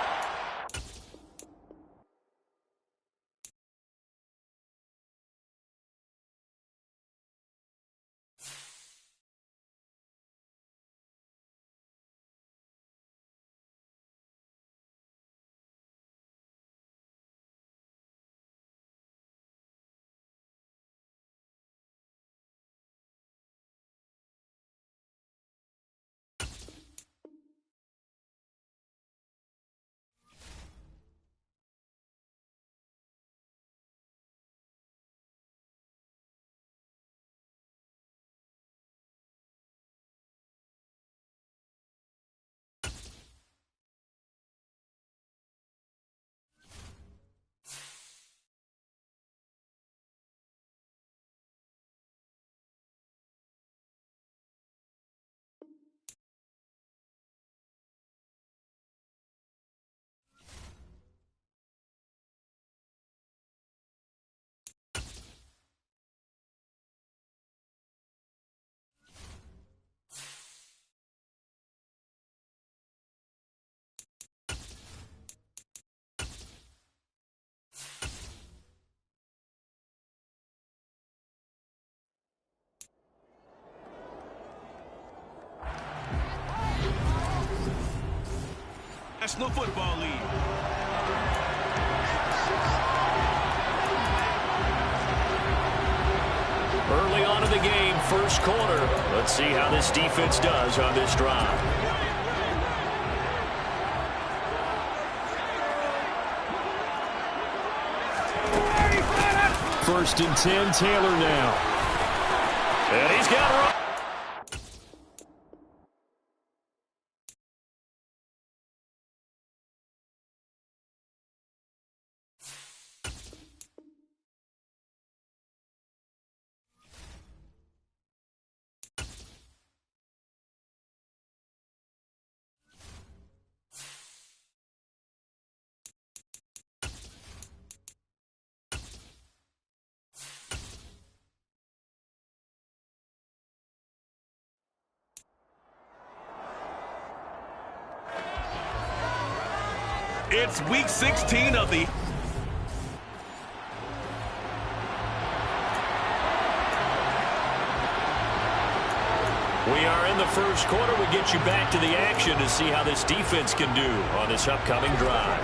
National Football League. Early on in the game, first quarter. Let's see how this defense does on this drive. First and 10, Taylor now. And he's got it. It's week 16 of the... We are in the first quarter. We get you back to the action to see how this defense can do on this upcoming drive.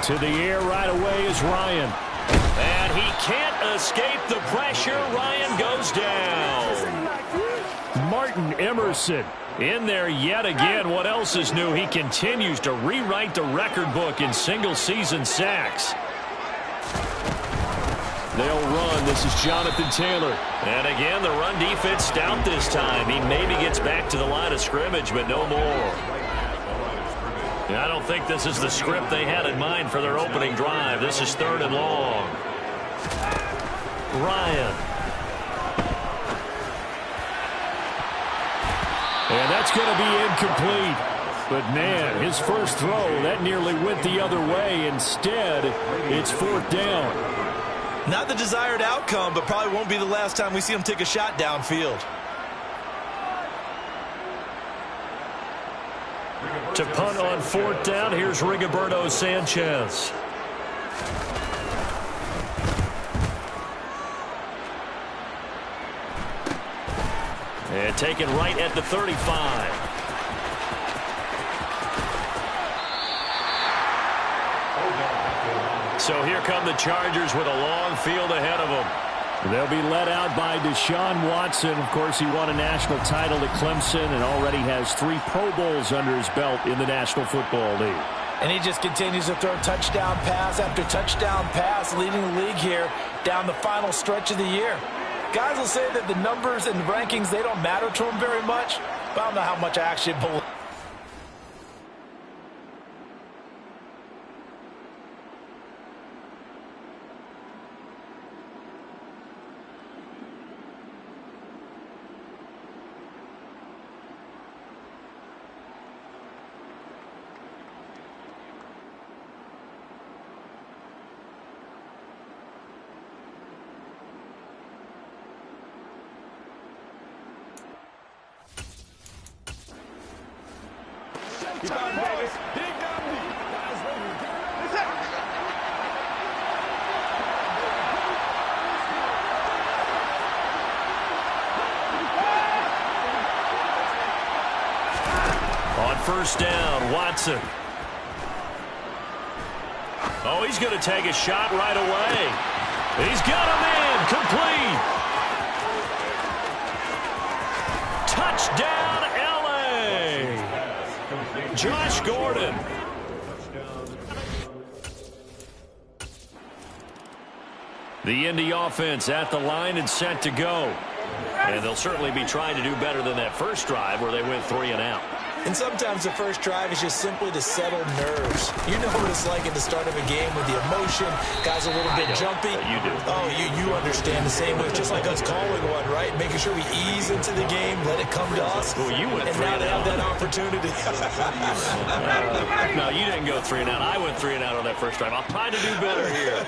To the air right away is Ryan. And he can't escape the pressure. Ryan goes down. Martin Emerson in there yet again. What else is new? He continues to rewrite the record book in single-season sacks. They'll run. This is Jonathan Taylor. And again, the run defense stout this time. He maybe gets back to the line of scrimmage, but no more. I don't think this is the script they had in mind for their opening drive. This is 3rd and long. Ryan. And that's going to be incomplete. But, man, his first throw, that nearly went the other way. Instead, it's 4th down. Not the desired outcome, but probably won't be the last time we see him take a shot downfield. To punt on 4th down, here's Rigoberto Sanchez. And taken right at the 35. So here come the Chargers with a long field ahead of them. They'll be led out by Deshaun Watson. Of course, he won a national title at Clemson and already has 3 Pro Bowls under his belt in the National Football League. And he just continues to throw touchdown pass after touchdown pass, leading the league here down the final stretch of the year. Guys will say that the numbers and the rankings, they don't matter to him very much, but I don't know how much I actually believe. Keep on, Davis. Dig down deep. Guys, ready to get it. On 1st down, Watson. Oh, he's going to take a shot right away. He's got him in. Complete. Touchdown, L.A. Josh Gordon. The Indy offense at the line and set to go. And they'll certainly be trying to do better than that first drive where they went 3 and out. And sometimes the first drive is just simply to settle nerves. You know what it's like at the start of a game with the emotion. Guys a little bit jumpy. You do. Oh, you understand the same way. It's just like us calling one, right? Making sure we ease into the game, let it come to us. Well, you went and 3 now and they out. have that opportunity. No, you didn't go 3 and out. I went 3 and out on that first drive. I'll try to do better here.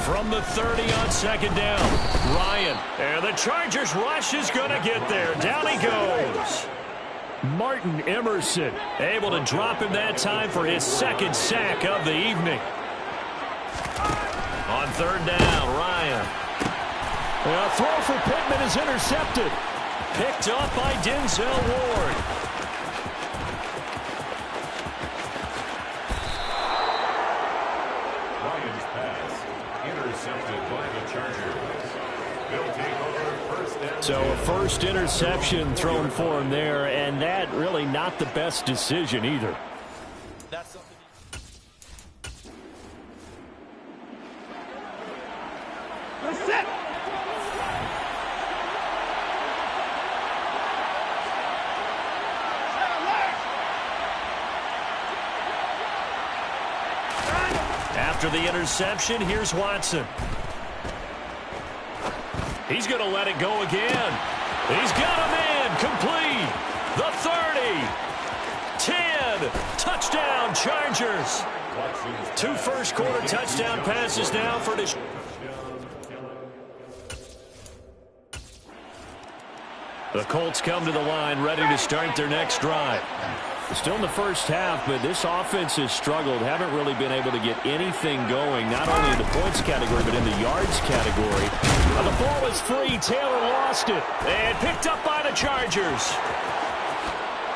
From the 30 on 2nd down, Ryan. And the Chargers rush is going to get there. Down he goes. Martin Emerson able to drop him that time for his second sack of the evening. On third down, Ryan. A throw for Pittman is intercepted. Picked up by Denzel Ward. Ryan's pass intercepted by the Chargers. They'll take over first and So a first interception thrown for him there, and that really not the best decision either. That's something. After the interception, here's Watson. He's going to let it go again. He's got a man complete. The 30. 10. Touchdown, Chargers. 2 first-quarter touchdown passes now for the... The Colts come to the line, ready to start their next drive. Still in the first half, but this offense has struggled. Haven't really been able to get anything going, not only in the points category, but in the yards category. The ball is free. Taylor lost it. And picked up by the Chargers.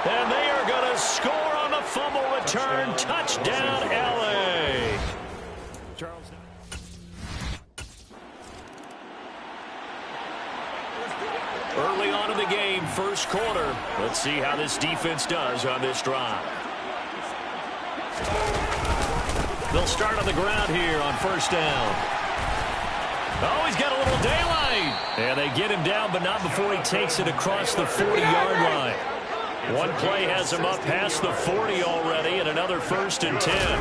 And they are going to score on the fumble return. Touchdown, L.A. Early on in the game, first quarter. Let's see how this defense does on this drive. They'll start on the ground here on first down. Oh, he's got a little daylight. And they get him down, but not before he takes it across the 40-yard line. One play has him up past the 40 already, and another first and 10.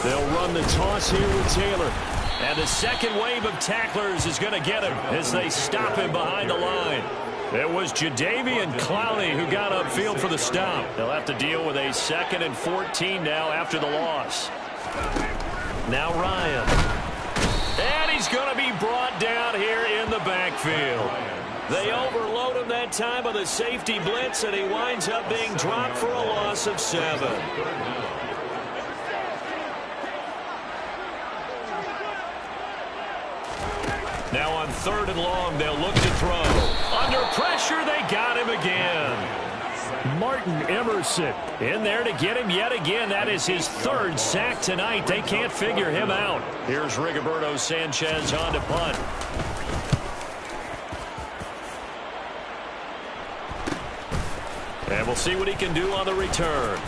They'll run the toss here with Taylor. And the second wave of tacklers is going to get him as they stop him behind the line. It was Jadeveon Clowney who got upfield for the stop. They'll have to deal with a 2nd and 14 now after the loss. Now Ryan. And he's going to be brought down here in the backfield. They overload him that time with a safety blitz, and he winds up being dropped for a loss of 7. Now on 3rd and long, they'll look to throw. Under pressure, they got him again. Martin Emerson in there to get him yet again. That is his 3rd sack tonight. They can't figure him out. Here's Rigoberto Sanchez on to punt. And we'll see what he can do on the return.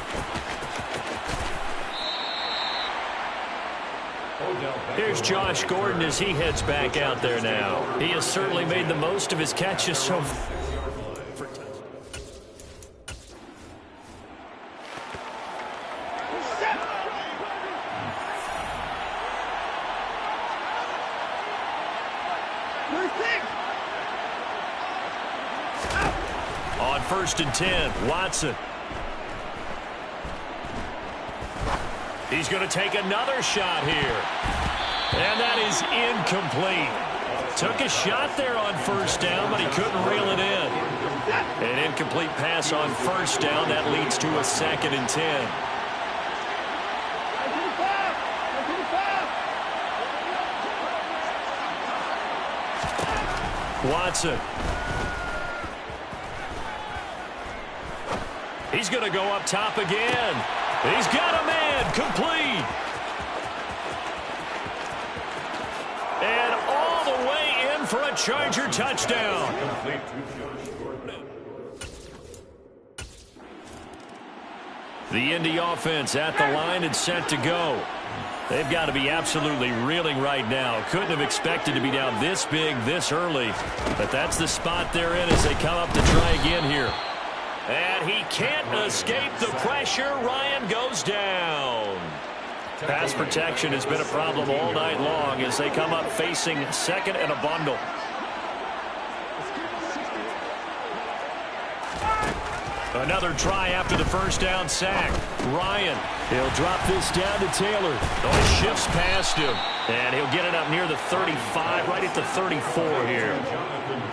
Here's Josh Gordon as he heads back out there now. He has certainly made the most of his catches so far. On 1st and 10, Watson. He's going to take another shot here. And that is incomplete. Took a shot there on 1st down, but he couldn't reel it in. An incomplete pass on 1st down. That leads to a 2nd and 10. Watson. He's going to go up top again. He's got a man complete. And all the way in for a Charger touchdown. The Indy offense at the line and set to go. They've got to be absolutely reeling right now. Couldn't have expected to be down this big this early. But that's the spot they're in as they come up to try again here. And he can't escape the pressure. Ryan goes down. Pass protection has been a problem all night long as they come up facing 2nd and a bundle. Another try after the 1st down sack. Ryan, he'll drop this down to Taylor. Oh, he shifts past him. And he'll get it up near the 35, right at the 34 here.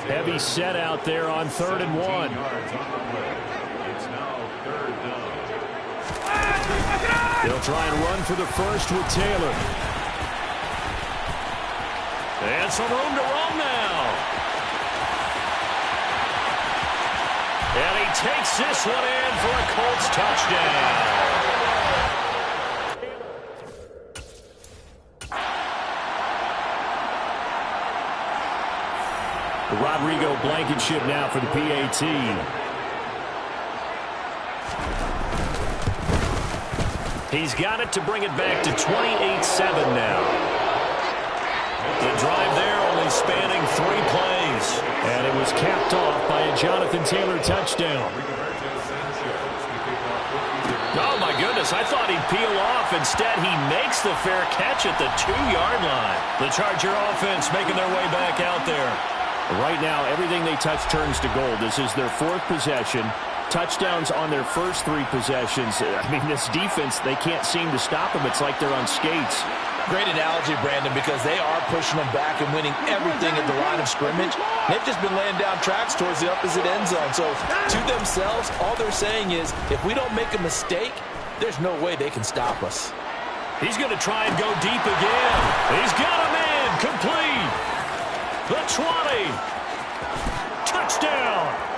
Heavy set out there on 3rd and 1. They'll try and run for the first with Taylor. And some room to roam now. And he takes this one in for a Colts touchdown. Rodrigo Blankenship now for the PAT. He's got it to bring it back to 28-7 now. The drive there only spanning 3 plays. And it was capped off by a Jonathan Taylor touchdown. Oh, my goodness. I thought he'd peel off. Instead, he makes the fair catch at the 2-yard line. The Charger offense making their way back out there. Right now, everything they touch turns to gold. This is their 4th possession. Touchdowns on their first 3 possessions. I mean, this defense, they can't seem to stop them. It's like they're on skates. Great analogy, Brandon, because they are pushing them back and winning everything at the line of scrimmage. They've just been laying down tracks towards the opposite end zone. So to themselves, all they're saying is, if we don't make a mistake, there's no way they can stop us. He's going to try and go deep again. He's got him in. Complete. The 20. Touchdown.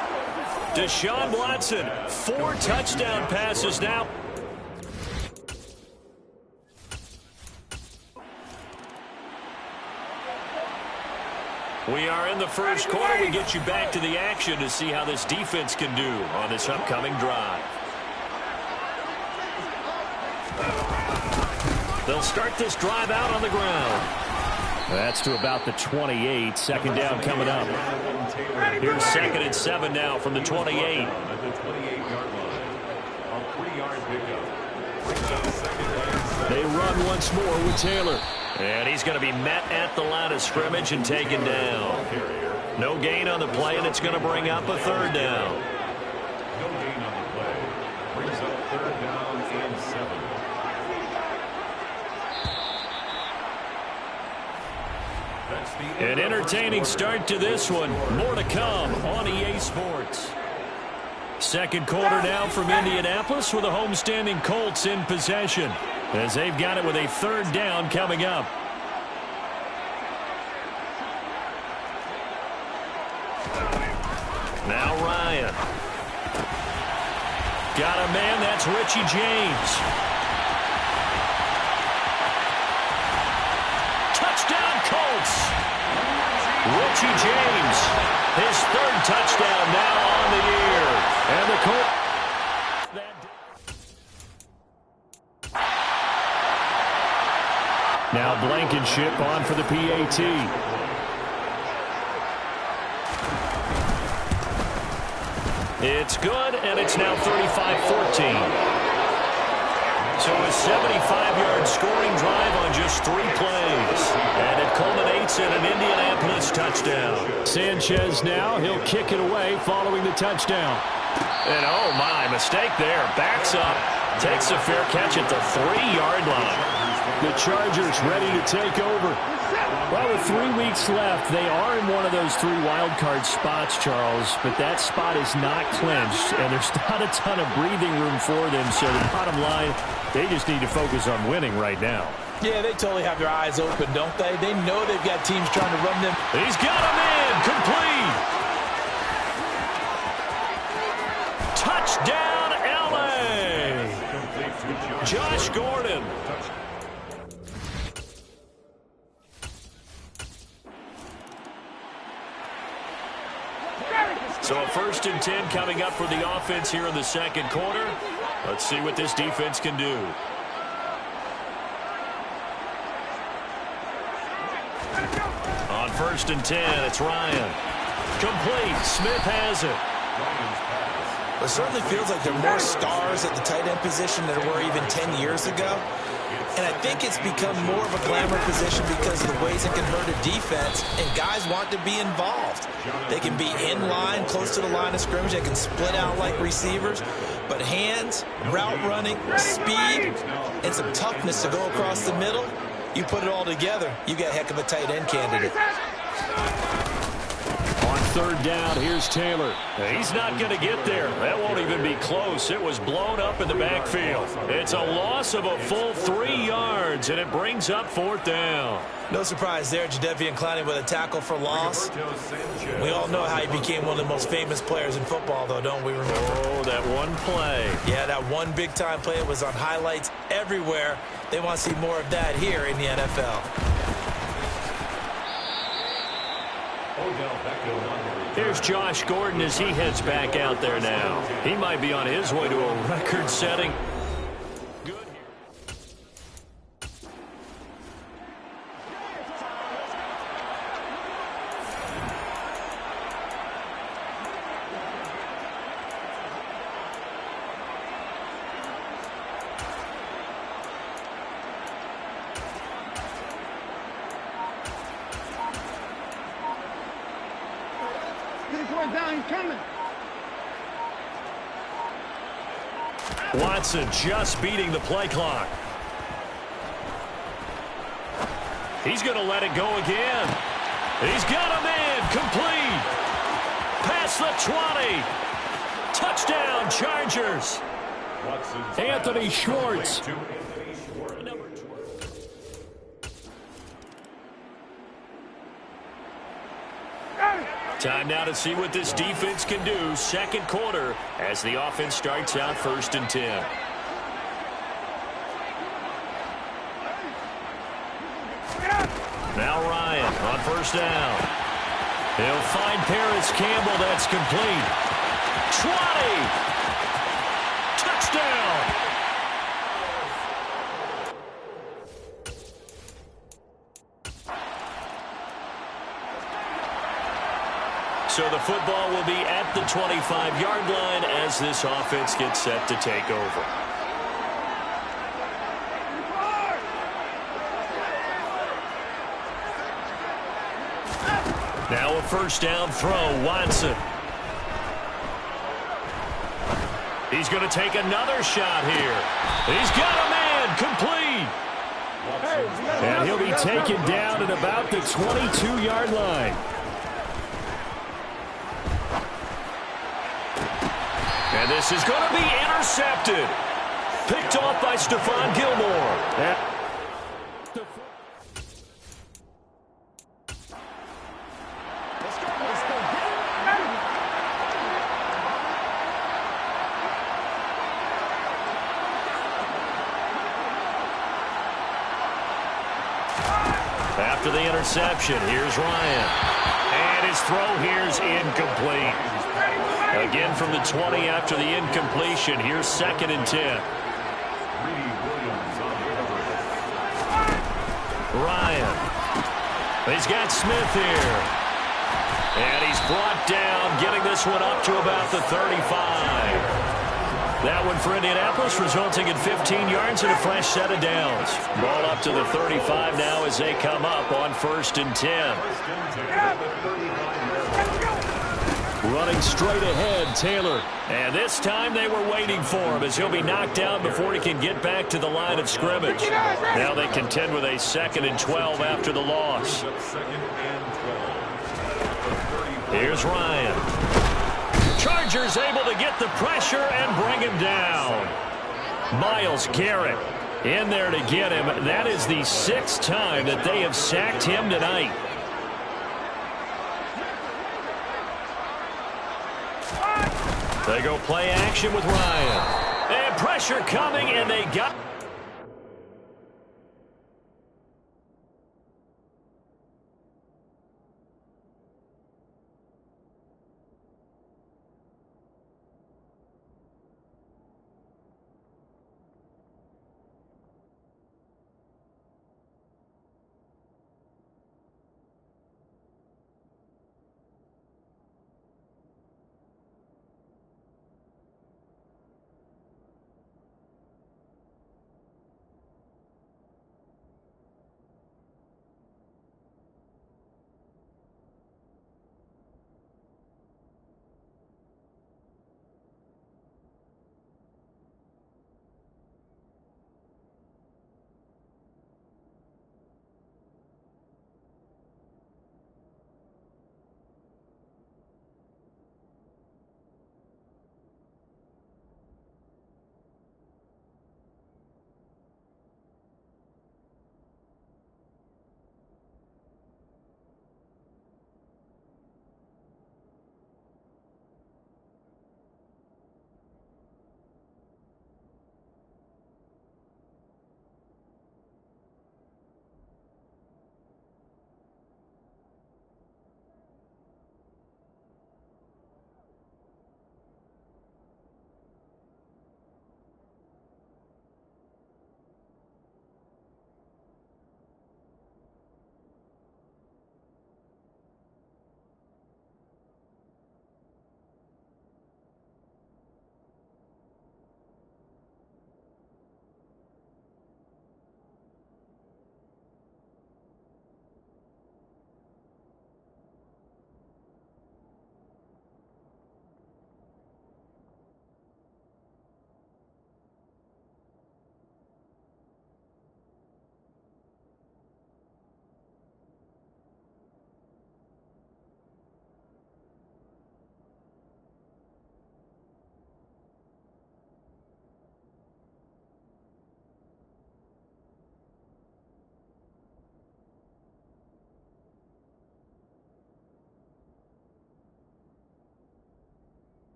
Deshaun Watson, 4 touchdown passes now. We are in the first quarter. We get you back to the action to see how this defense can do on this upcoming drive. They'll start this drive out on the ground. That's to about the 28. 2nd down coming up. Here's 2nd and 7 now from the 28. At the 28-yard line. A 3-yard pickup. They run once more with Taylor. And he's going to be met at the line of scrimmage and taken down. No gain on the play, and it's going to bring up a 3rd down. No gain on the play. Brings up 3rd down and 7. An entertaining start to this one. More to come on EA Sports. 2nd quarter now from Indianapolis with the homestanding Colts in possession, as they've got it with a 3rd down coming up. Now Ryan. Got a man, that's Richie James. Touchdown Colts. Richie James, his 3rd touchdown now on the year. And the Colts. Now Blankenship on for the PAT. It's good, and it's now 35-14. So a 75-yard scoring drive on just 3 plays. And it culminates in an Indianapolis touchdown. Sanchez now, he'll kick it away following the touchdown. And oh my, mistake there. Backs up, takes a fair catch at the 3-yard line. The Chargers ready to take over. Well, with 3 weeks left, they are in one of those 3 wild card spots, Charles, but that spot is not clinched, and there's not a ton of breathing room for them, so the bottom line, they just need to focus on winning right now. Yeah, they totally have their eyes open, don't they? They know they've got teams trying to run them. He's got him in, complete. Touchdown, L.A. Josh Gordon. So a 1st and 10 coming up for the offense here in the 2nd quarter. Let's see what this defense can do. On 1st and 10, it's Ryan. Complete. Smith has it. It certainly feels like there are more stars at the tight end position than there were even 10 years ago. And I think it's become more of a glamour position because of the ways it can hurt a defense, and guys want to be involved. They can be in line, close to the line of scrimmage. They can split out like receivers. But hands, route running, speed, and some toughness to go across the middle, you put it all together, you got a heck of a tight end candidate. On third down. Here's Taylor. He's not going to get there. That won't even be close. It was blown up in the backfield. It's a loss of a full 3 yards, and it brings up fourth down. No surprise there, Jadeveon Clowney with a tackle for loss. We all know how he became one of the most famous players in football, though, don't we remember? Oh, that one play. Yeah, that one big-time play was on highlights everywhere. They want to see more of that here in the NFL. Here's Josh Gordon as he heads back out there now. He might be on his way to a record-setting. Watson just beating the play clock. He's going to let it go again. He's got a man complete. Past the 20. Touchdown, Chargers. Anthony Schwartz. Time now to see what this defense can do. Second quarter as the offense starts out 1st and 10. Now Ryan on 1st down. He'll find Paris Campbell. That's complete. 20. Touchdown. So the football will be at the 25-yard line as this offense gets set to take over. Now a 1st down throw, Watson. He's going to take another shot here. He's got a man complete. And he'll be taken down at about the 22-yard line. And this is going to be intercepted. Picked off by Stephon Gilmore. After the interception, here's Ryan. And his throw here's incomplete. Again from the 20 after the incompletion. Here's 2nd and 10. Ryan. He's got Smith here. And he's brought down, getting this one up to about the 35. That one for Indianapolis, resulting in 15 yards and a fresh set of downs. Ball up to the 35 now as they come up on 1st and 10. Running straight ahead, Taylor. And this time they were waiting for him as he'll be knocked down before he can get back to the line of scrimmage. Now they contend with a 2nd and 12 after the loss. Here's Ryan. Chargers able to get the pressure and bring him down. Myles Garrett in there to get him. That is the 6th time that they have sacked him tonight. They go play action with Ryan. And pressure coming, and they got...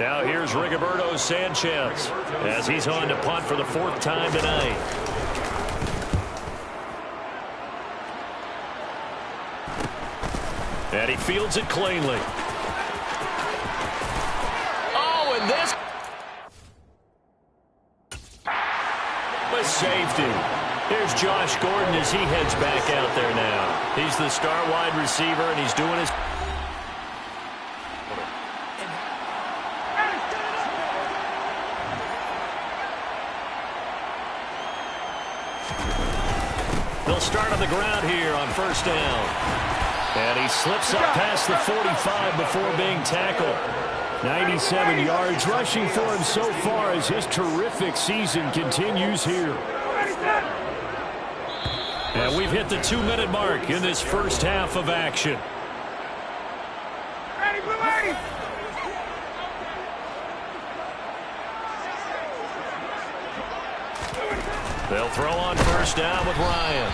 Now here's Rigoberto Sanchez as he's on to punt for the 4th time tonight. And he fields it cleanly. Oh, and this with safety. Here's Josh Gordon as he heads back out there now. He's the star wide receiver, and he's doing his... They'll start on the ground here on 1st down. And he slips up past the 45 before being tackled. 97 yards rushing for him so far as his terrific season continues here. And we've hit the 2-minute mark in this first half of action. They'll throw on 1st down with Ryan.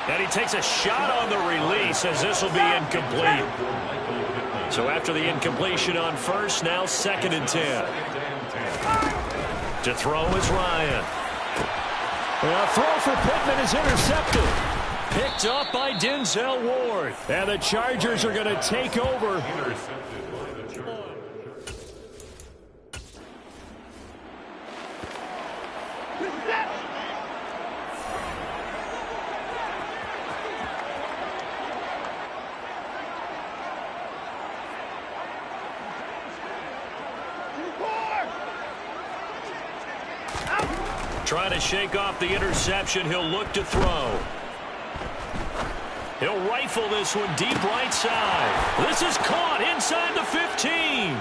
And he takes a shot on the release as this will be incomplete. So after the incompletion on 1st, now 2nd and 10. To throw is Ryan. A throw for Pittman is intercepted. Picked up by Denzel Ward. And the Chargers are going to take over. Trying to shake off the interception. He'll look to throw. He'll rifle this one deep right side. This is caught inside the 15.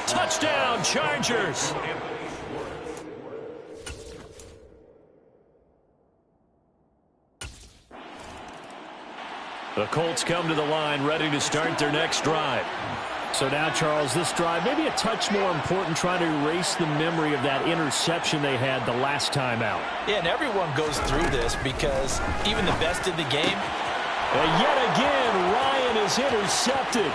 Touchdown, Chargers. The Colts come to the line ready to start their next drive. So now, Charles, this drive maybe a touch more important, trying to erase the memory of that interception they had the last time out. Yeah, and everyone goes through this because even the best in the game. And yet again, Ryan is intercepted.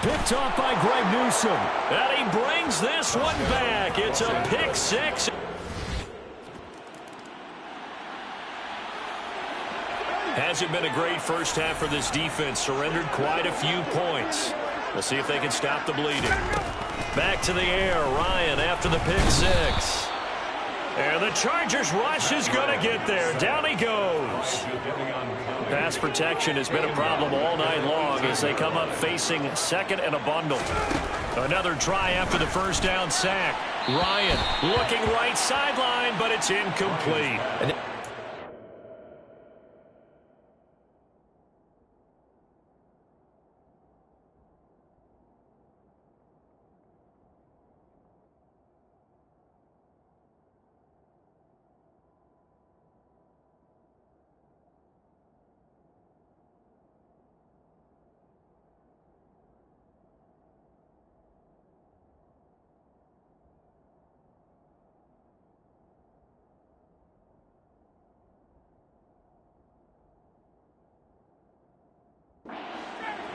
Picked off by Greg Newsome. And he brings this one back. It's a pick 6. Hasn't been a great first half for this defense. Surrendered quite a few points. We'll see if they can stop the bleeding. Back to the air. Ryan after the pick 6. And the Chargers rush is going to get there. Down he goes. Pass protection has been a problem all night long as they come up facing 2nd and a bundle. Another try after the 1st down sack. Ryan looking right sideline, but it's incomplete.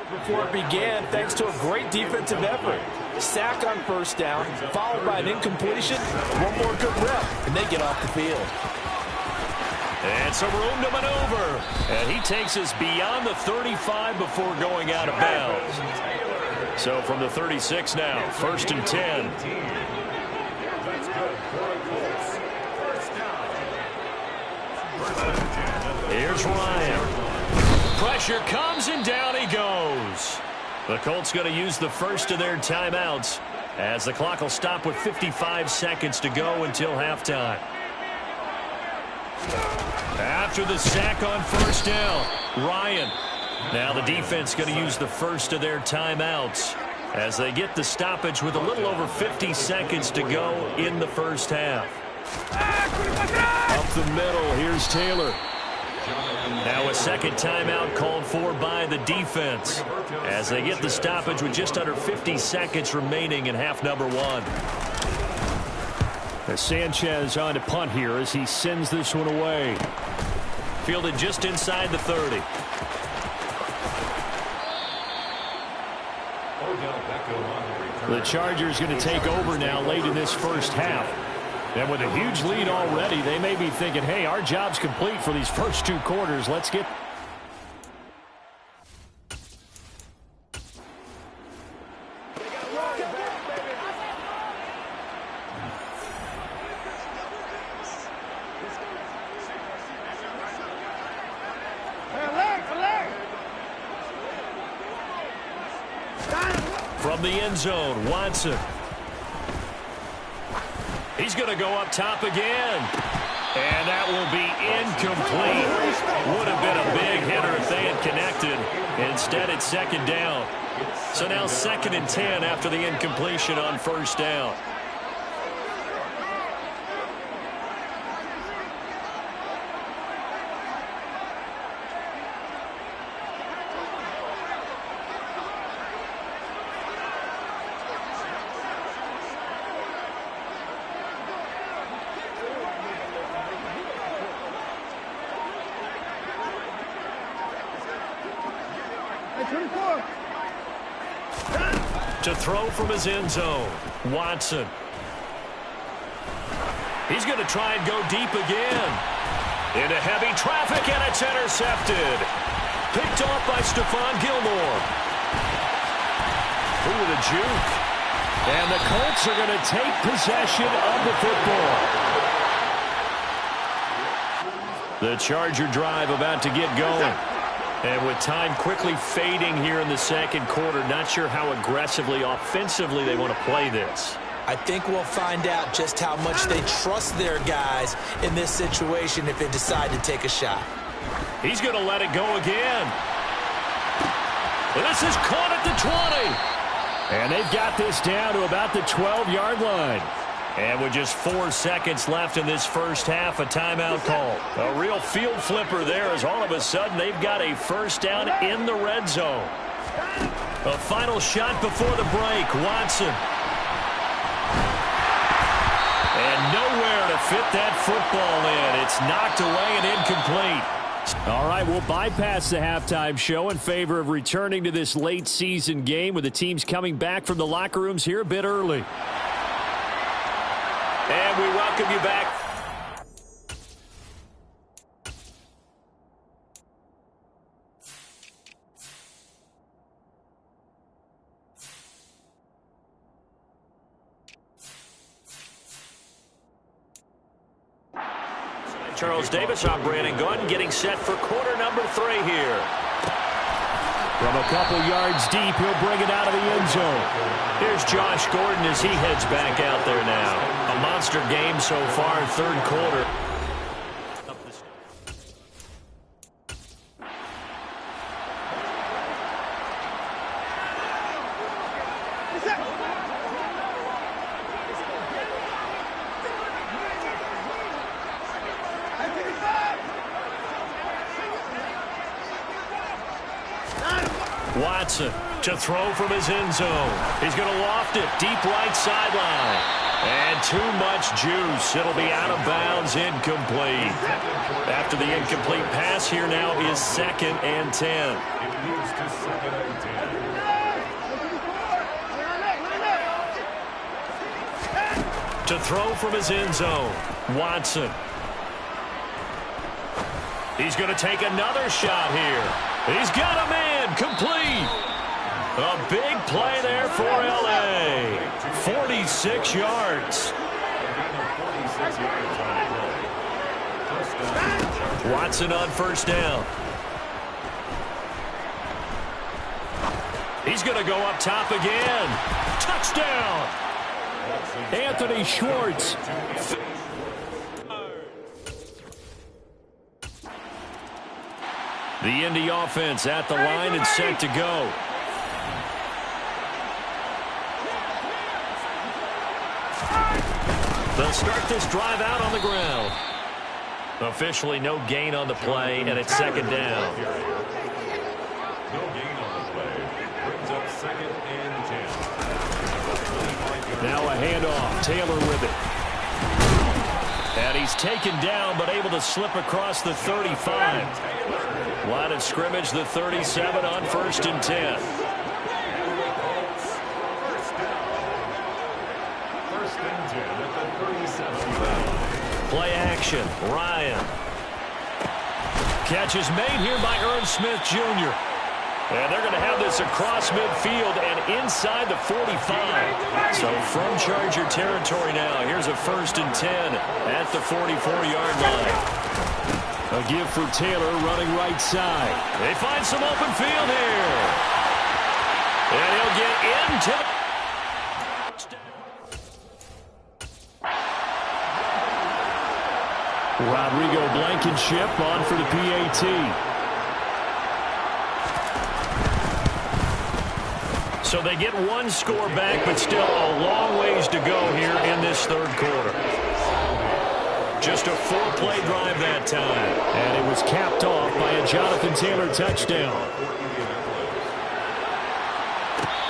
Before it began, thanks to a great defensive effort. Sack on 1st down, followed by an incompletion. One more good rep, and they get off the field. And some room to maneuver. And he takes us beyond the 35 before going out of bounds. So from the 36 now, 1st and 10. Here's Ryan. Pressure comes, and down he goes. The Colts going to use the first of their timeouts as the clock will stop with 55 seconds to go until halftime. After the sack on 1st down, Ryan. Now the defense going to use the first of their timeouts as they get the stoppage with a little over 50 seconds to go in the first half. Up the middle, here's Taylor. Now a 2nd timeout called for by the defense as they get the stoppage with just under 50 seconds remaining in half number 1. As Sanchez on to punt here as he sends this one away. Fielded just inside the 30. The Chargers going to take over now late in this first half. And with a huge lead already, they may be thinking, hey, our job's complete for these first 2 quarters. Let's get... From the end zone, Watson. He's going to go up top again. And that will be incomplete. Would have been a big hitter if they had connected. Instead, it's second down. So now 2nd and 10 after the incompletion on first down. To throw from his end zone, Watson. He's going to try and go deep again. Into heavy traffic, and it's intercepted. Picked off by Stephon Gilmore. Ooh, the juke. And the Colts are going to take possession of the football. The Charger drive about to get going. And with time quickly fading here in the second quarter, not sure how aggressively, offensively they want to play this. I think we'll find out just how much they trust their guys in this situation if they decide to take a shot. He's going to let it go again. This is caught at the 20. And they've got this down to about the 12-yard line. And with just 4 seconds left in this first half, a timeout call. A real field flipper there as all of a sudden they've got a first down in the red zone. A final shot before the break, Watson. And nowhere to fit that football in. It's knocked away and incomplete. All right, we'll bypass the halftime show in favor of returning to this late season game with the teams coming back from the locker rooms here a bit early. And we welcome you back. Charles Davis, I'm Brandon Gunn, getting set for quarter number 3 here. From a couple yards deep, he'll bring it out of the end zone. Here's Josh Gordon as he heads back out there now. A monster game so far, third quarter. Watson to throw from his end zone. He's going to loft it deep right sideline. And too much juice. It'll be out of bounds, incomplete. After the incomplete pass, here now is 2nd and 10. It moves to 2nd and 10. To throw from his end zone, Watson. He's going to take another shot here. He's got him in, complete. A big play there for L.A. 46 yards. Watson on first down. He's going to go up top again. Touchdown. Anthony Schwartz. The Indy offense at the line and set to go. They'll start this drive out on the ground. Officially no gain on the play, and it's 2nd down. No gain on the play. Brings up 2nd and 10. Now a handoff. Taylor with it. And he's taken down, but able to slip across the 35. Line of scrimmage, the 37 on 1st and 10. Stanton at the 37 line. Play action. Ryan. Catch is made here by Ernst Smith Jr. And they're going to have this across midfield and inside the 45. So from Charger territory now, here's a 1st and 10 at the 44-yard line. A give for Taylor running right side. They find some open field here. And he'll get into the... Rodrigo Blankenship on for the PAT. So they get one score back, but still a long ways to go here in this 3rd quarter. Just a 4-play drive that time. And it was capped off by a Jonathan Taylor touchdown.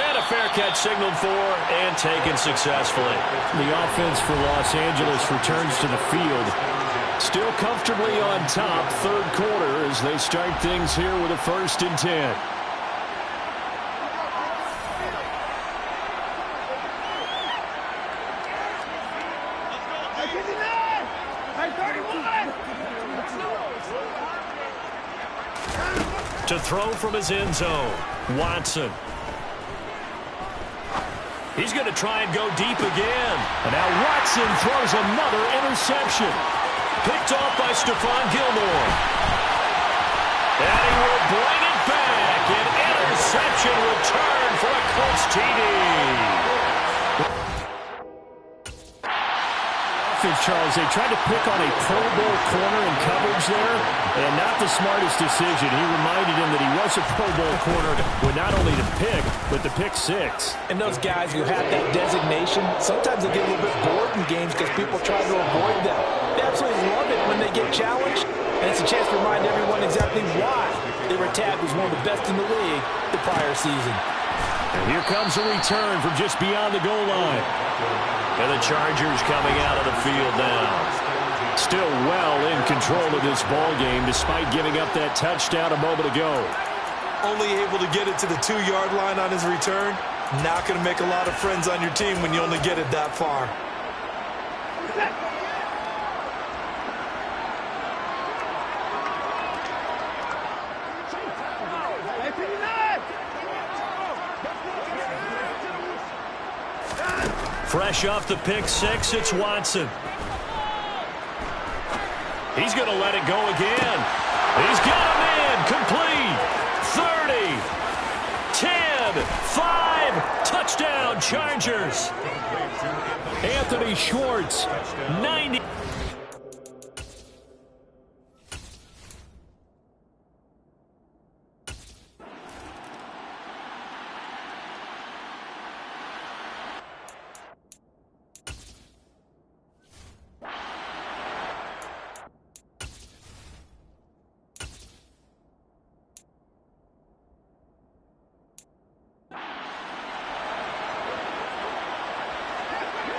And a fair catch signaled for and taken successfully. The offense for Los Angeles returns to the field. Still comfortably on top, 3rd quarter as they start things here with a 1st and 10. To throw from his end zone, Watson. He's going to try and go deep again. And now Watson throws another interception. Picked off by Stephon Gilmore. And he will bring it back. An interception return for a Colts TD. Charles, they tried to pick on a Pro Bowl corner in coverage there, and not the smartest decision. He reminded him that he was a Pro Bowl corner with not only the pick, but the pick 6. And those guys who have that designation, sometimes they get a little bit bored in games because people try to avoid them. They absolutely love it when they get challenged, and it's a chance to remind everyone exactly why they were tagged as one of the best in the league the prior season. And here comes a return from just beyond the goal line. And the Chargers coming out of the field now. Still well in control of this ball game despite giving up that touchdown a moment ago. Only able to get it to the 2-yard line on his return. Not going to make a lot of friends on your team when you only get it that far. Fresh off the pick 6, it's Watson. He's going to let it go again. He's got him in. Complete. 30. 10. 5. Touchdown, Chargers. Anthony Schwartz, 90.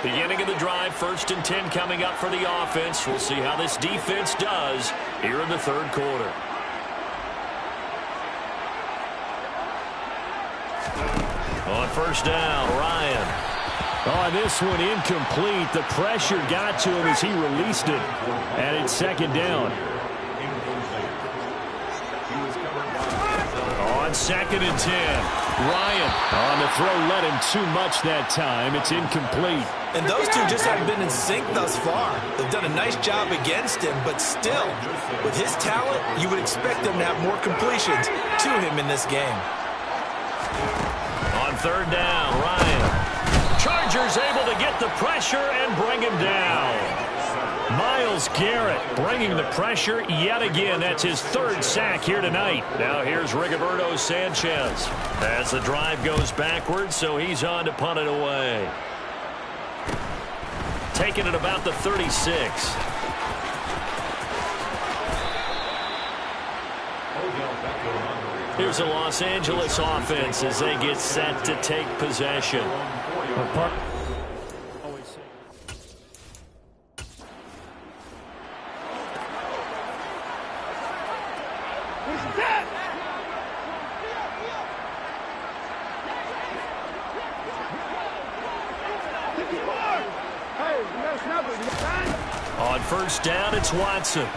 Beginning of the drive, 1st and 10 coming up for the offense. We'll see how this defense does here in the 3rd quarter. On 1st down, Ryan. On this one, incomplete. The pressure got to him as he released it. And it's 2nd down. On 2nd and 10. Ryan on the throw, led him too much that time. It's incomplete. And those two just haven't been in sync thus far. They've done a nice job against him, but still, with his talent, you would expect them to have more completions to him in this game. On 3rd down, Ryan. Chargers able to get the pressure and bring him down. Myles Garrett bringing the pressure yet again. That's his 3rd sack here tonight. Now here's Rigoberto Sanchez as the drive goes backwards, so he's on to punt it away. Taking it about the 36. Here's a Los Angeles offense as they get set to take possession. On first down, it's Watson.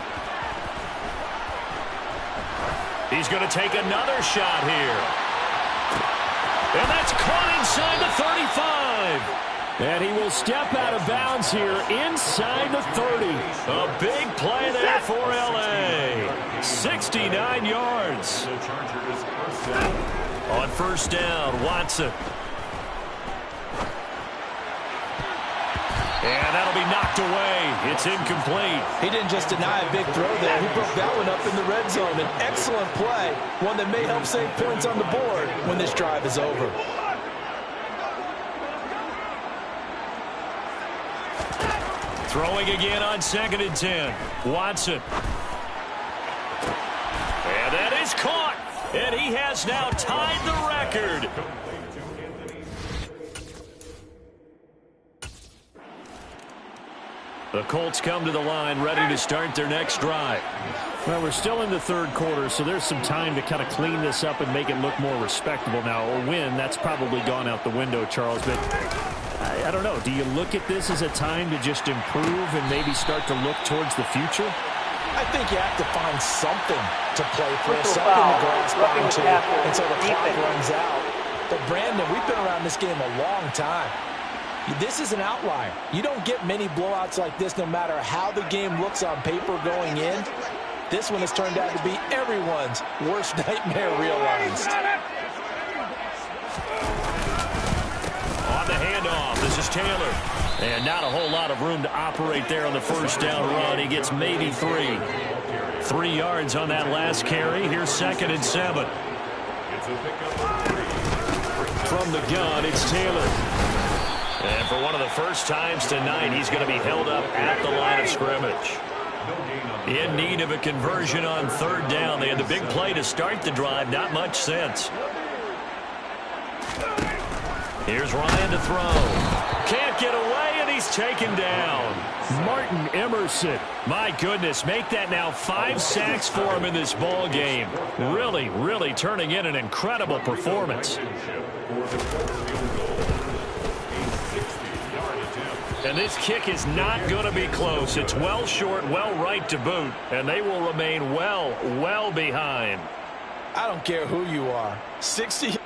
He's going to take another shot here. And that's caught inside the 35. And he will step out of bounds here inside the 30. A big play there for L.A. 69 yards. On first down, Watson. And that'll be knocked away. It's incomplete. He didn't just deny a big throw there. He broke that one up in the red zone. An excellent play. One that may help save points on the board when this drive is over. Throwing again on 2nd and 10. Watson. And that is caught. And he has now tied the record. The Colts come to the line ready to start their next drive. Well, we're still in the third quarter, so there's some time to kind of clean this up and make it look more respectable now. A win, that's probably gone out the window, Charles, but I don't know. Do you look at this as a time to just improve and maybe start to look towards the future? I think you have to find something to play for, something to grasp onto until the clock runs out. But, Brandon, we've been around this game a long time. This is an outlier. You don't get many blowouts like this no matter how the game looks on paper going in. This one has turned out to be everyone's worst nightmare realized. On the handoff, this is Taylor. And not a whole lot of room to operate there on the first down run. He gets maybe 3. 3 yards on that last carry. Here's 2nd and 7. From the gun, it's Taylor. And for one of the first times tonight, he's going to be held up at the line of scrimmage. In need of a conversion on 3rd down. They had the big play to start the drive. Not much sense. Here's Ryan to throw. Can't get away, and he's taken down. Martin Emerson. My goodness, make that now 5 sacks for him in this ball game. Really, really turning in an incredible performance. And this kick is not going to be close. It's well short, well right to boot, and they will remain well behind. I don't care who you are. 60.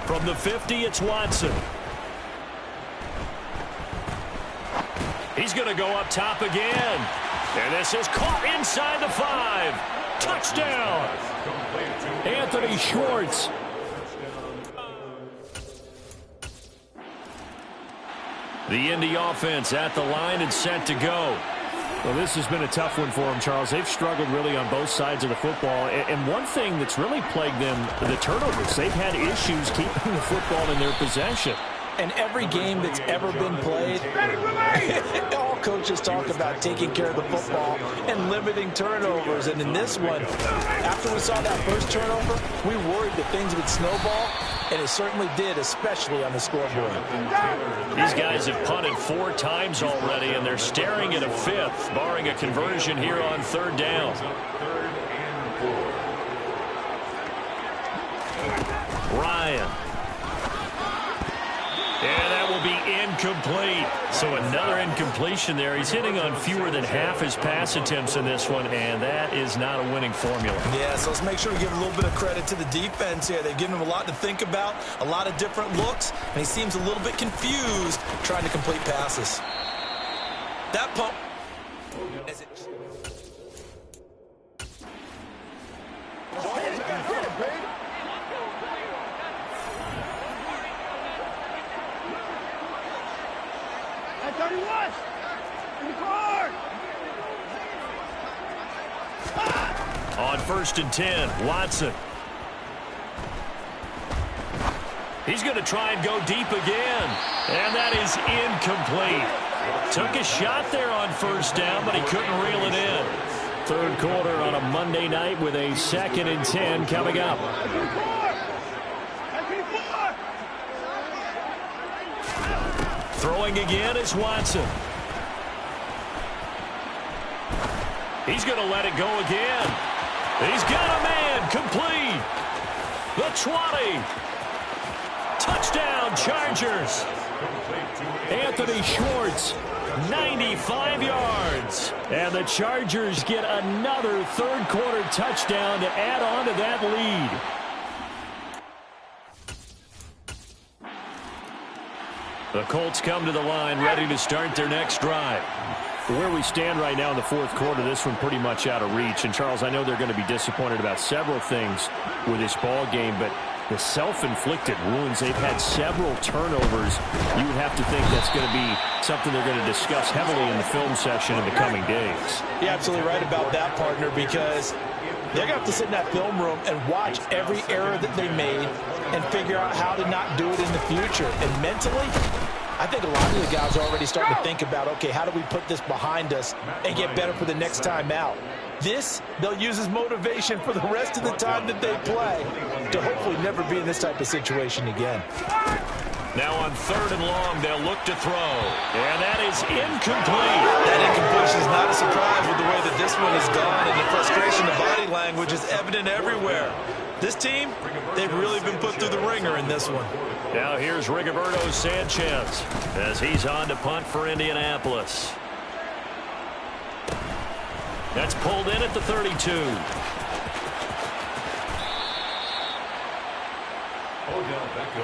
From the 50, it's Watson. He's going to go up top again. And this is caught inside the 5. Touchdown. Anthony Schwartz. The Indy offense at the line and set to go. Well, this has been a tough one for them, Charles. They've struggled really on both sides of the football. And one thing that's really plagued them, the turnovers. They've had issues keeping the football in their possession. And every game that's ever been played, all coaches talk about taking care of the football and limiting turnovers. And in this one, after we saw that first turnover, we worried that things would snowball, and it certainly did, especially on the scoreboard. These guys have punted 4 times already, and they're staring at a 5th, barring a conversion here on 3rd down. Ryan. And that will be incomplete. So another incompletion there. He's hitting on fewer than half his pass attempts in this one, and that is not a winning formula. Yeah, so let's make sure we give a little bit of credit to the defense here. They've given him a lot to think about, a lot of different looks, and he seems a little bit confused trying to complete passes. That pump. On 1st and 10, Watson. He's going to try and go deep again. And that is incomplete. Took a shot there on 1st down, but he couldn't reel it in. 3rd quarter on a Monday night with a 2nd and 10 coming up. Throwing again is Watson. He's going to let it go again. He's got a man. Complete. The 20. Touchdown, Chargers. Anthony Schwartz, 95 yards. And the Chargers get another third-quarter touchdown to add on to that lead. The Colts come to the line, ready to start their next drive. Where we stand right now in the fourth quarter, this one pretty much out of reach. And, Charles, I know they're going to be disappointed about several things with this ball game, but the self-inflicted wounds, they've had several turnovers. You would have to think that's going to be something they're going to discuss heavily in the film section in the coming days. You're absolutely right about that, partner, because they're going to have to sit in that film room and watch every error that they made and figure out how to not do it in the future. And mentally, I think a lot of the guys are already starting to think about, okay, how do we put this behind us and get better for the next time out? This, they'll use as motivation for the rest of the time that they play to hopefully never be in this type of situation again. Now on 3rd and long, they'll look to throw. And that is incomplete. That incompletion is not a surprise with the way that this one has gone, and the frustration, the body language is evident everywhere. This team, they've really been put through the ringer in this one. Now here's Rigoberto Sanchez as he's on to punt for Indianapolis. That's pulled in at the 32.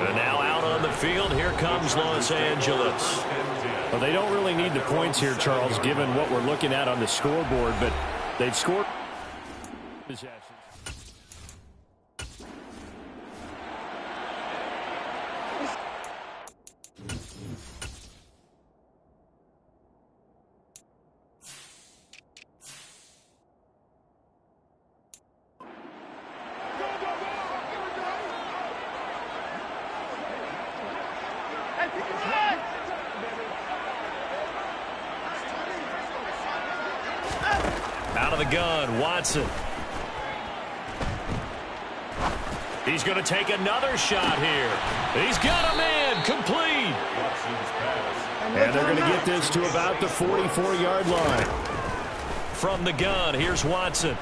And now out on the field, here comes Los Angeles. Well, they don't really need the points here, Charles, given what we're looking at on the scoreboard, but they've scored possessions. Out of the gun, Watson. He's going to take another shot here. He's got a man, complete. And they're going to get this to about the 44-yard line. From the gun, here's Watson.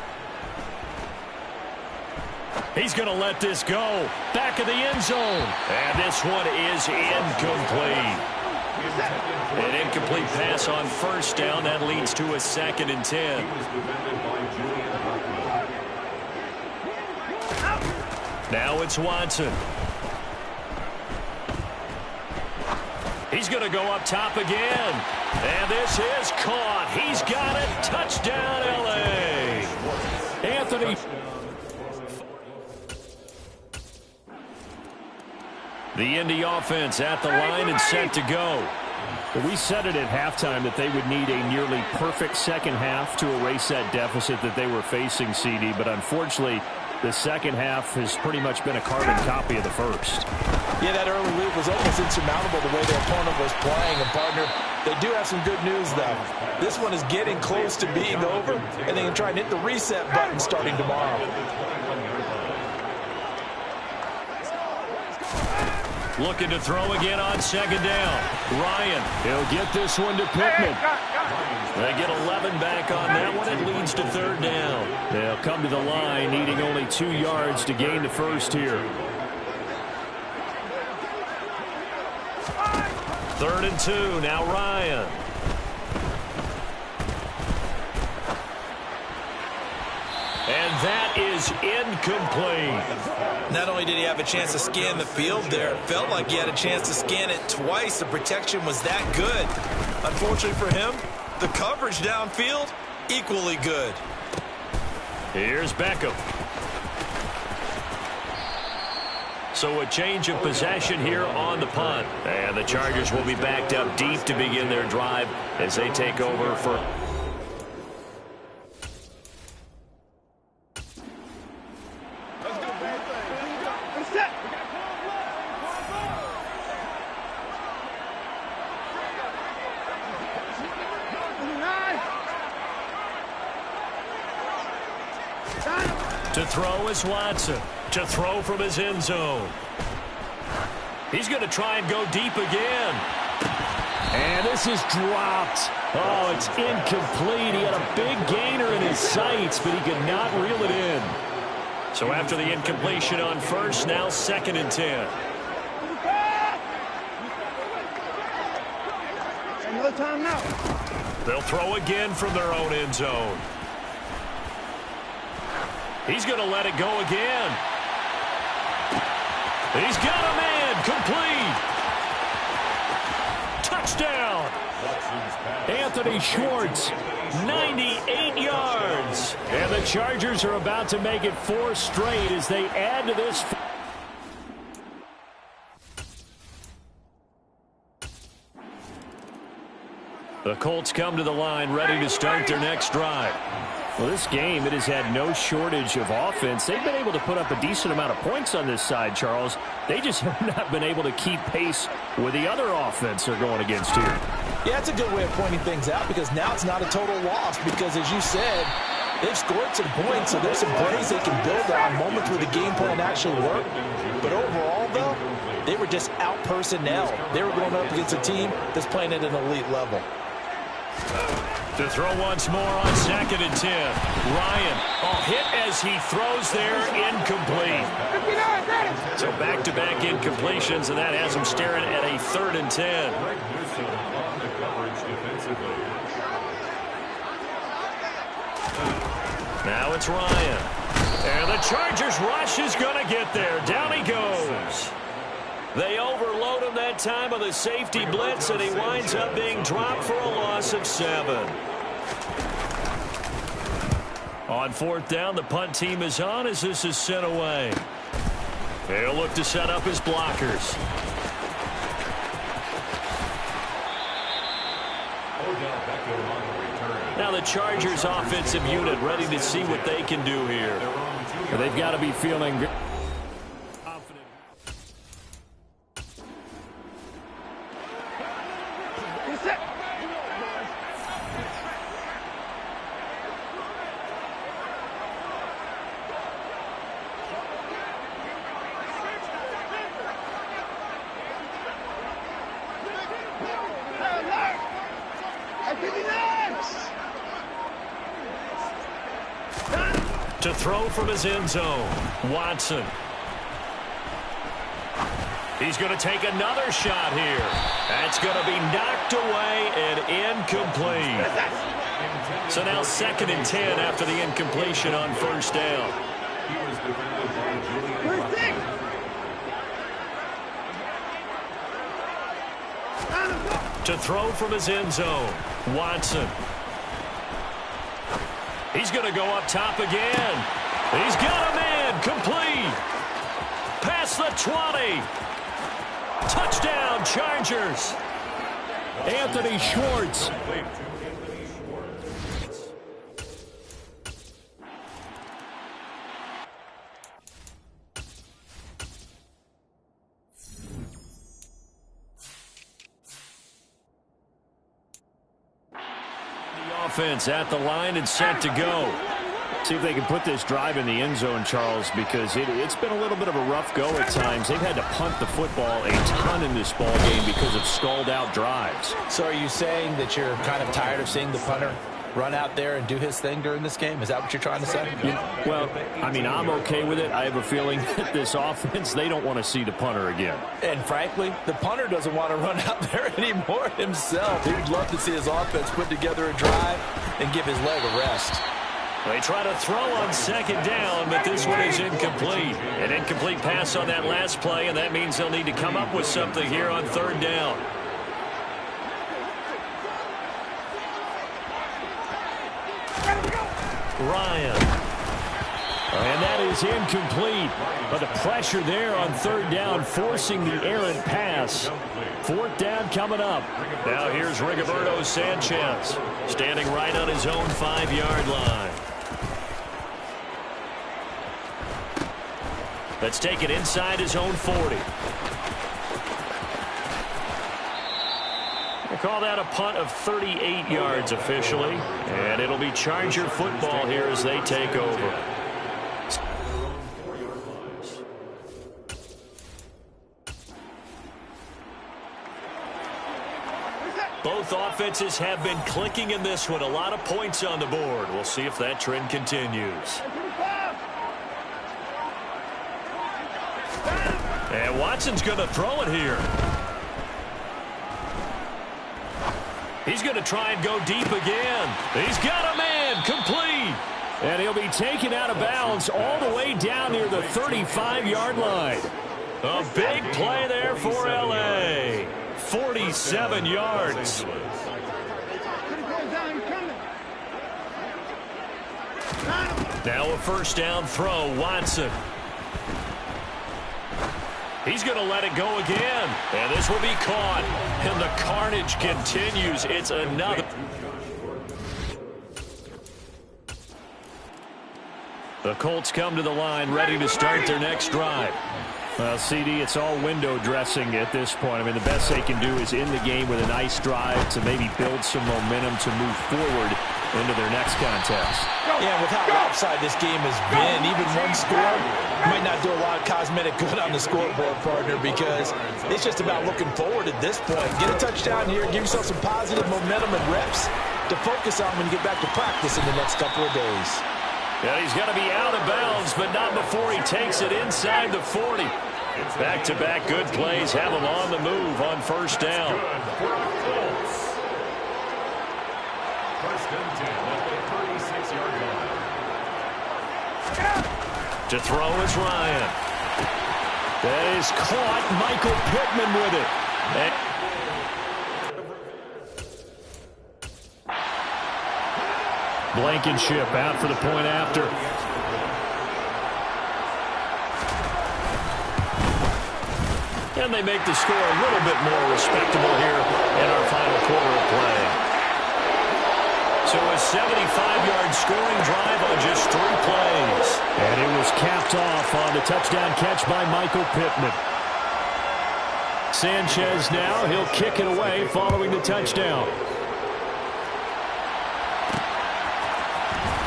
He's going to let this go. Back of the end zone. And this one is incomplete. An incomplete pass on first down. That leads to a 2nd and 10. Now it's Watson. He's going to go up top again. And this is caught. He's got it. Touchdown, L.A. Anthony. The Indy offense at the line and set to go. We said it at halftime that they would need a nearly perfect second half to erase that deficit that they were facing, CD, but unfortunately the second half has pretty much been a carbon copy of the first. Yeah, that early lead was almost insurmountable the way their opponent was playing. And, partner, they do have some good news, though. This one is getting close to being over, and they can try and hit the reset button starting tomorrow. Looking to throw again on 2nd down. Ryan, he'll get this one to Pittman. They get 11 back on that one. It leads to 3rd down. They'll come to the line, needing only 2 yards to gain the first here. 3rd and 2. Now Ryan. And that is incomplete. Not only did he have a chance to scan the field there, it felt like he had a chance to scan it twice. The protection was that good. Unfortunately for him, the coverage downfield, equally good. Here's Beckham. So a change of possession here on the punt. And the Chargers will be backed up deep to begin their drive as they take over for... To throw is Watson. To throw from his end zone. He's going to try and go deep again. And this is dropped. Oh, it's incomplete. He had a big gainer in his sights, but he could not reel it in. So after the incompletion on first, now 2nd and 10. Another time now. They'll throw again from their own end zone. He's going to let it go again. He's got a man. Complete. Touchdown. Anthony Schwartz, 98 yards. And the Chargers are about to make it 4 straight as they add to this. The Colts come to the line ready to start their next drive. Well, this game, it has had no shortage of offense. They've been able to put up a decent amount of points on this side, Charles. They just have not been able to keep pace with the other offense they're going against here. Yeah, it's a good way of pointing things out because now it's not a total loss because, as you said, they've scored some points, so there's some plays they can build on, moments where the game plan actually worked. But overall, though, they were just out-personnel. They were going up against a team that's playing at an elite level. To throw once more on 2nd and 10. Ryan, hit as he throws there, incomplete. So back-to-back incompletions, and that has him staring at a 3rd and 10. Now it's Ryan. And the Chargers rush is going to get there. Down he goes. They overload him that time with a safety blitz, and he winds up being dropped for a loss of 7. On 4th down, the punt team is on as this is sent away. They'll look to set up his blockers. Now the Chargers offensive unit ready to see what they can do here. They've got to be feeling good. To throw from his end zone, Watson. He's going to take another shot here. That's going to be knocked away and incomplete. So now 2nd and 10 after the incompletion on 1st down. To throw from his end zone, Watson. He's going to go up top again. He's got a man. Complete. Past the 20. Touchdown, Chargers. Anthony Schwartz. Offense at the line and set to go. See if they can put this drive in the end zone, Charles, because it's been a little bit of a rough go at times. They've had to punt the football a ton in this ball game because of stalled out drives. So are you saying that you're kind of tired of seeing the punter run out there and do his thing during this game? Is that what you're trying to say? Well, I mean, I'm okay with it. I have a feeling that this offense, they don't want to see the punter again. And frankly, the punter doesn't want to run out there anymore himself. He would love to see his offense put together a drive and give his leg a rest. They try to throw on 2nd down, but this one is incomplete. An incomplete pass on that last play, and that means they'll need to come up with something here on 3rd down. Ryan. And that is incomplete. But the pressure there on 3rd down, forcing the errant pass. 4th down coming up. Now here's Rigoberto Sanchez, standing right on his own 5-yard line. Let's take it inside his own 40. They call that a punt of 38 yards officially. And it'll be Charger football here as they take over. Both offenses have been clicking in this one. A lot of points on the board. We'll see if that trend continues. And Watson's going to throw it here. He's going to try and go deep again. He's got a man, complete. And he'll be taken out of bounds all the way down near the 35-yard line. A big play there for L.A. 47 yards. Now a first down throw, Watson. He's going to let it go again. And this will be caught. And the carnage continues. It's another. The Colts come to the line, ready to start their next drive. Well, CD, it's all window dressing at this point. I mean, the best they can do is in the game with a nice drive to maybe build some momentum to move forward into their next contest. Yeah, with how lopsided this game has been, even one score might not do a lot of cosmetic good on the scoreboard, partner, because it's just about looking forward at this point. Get a touchdown here, give yourself some positive momentum and reps to focus on when you get back to practice in the next couple of days. Yeah, he's got to be out of bounds, but not before he takes it inside the 40. Back-to-back good plays have him on the move on first down. First and 10 at the 36-yard line. To throw is Ryan. That is caught. Michael Pittman with it. Blankenship out for the point after. And they make the score a little bit more respectable here in our final quarter of play. So a 75-yard scoring drive on just 3 plays. And it was capped off on the touchdown catch by Michael Pittman. Sanchez now, he'll kick it away following the touchdown.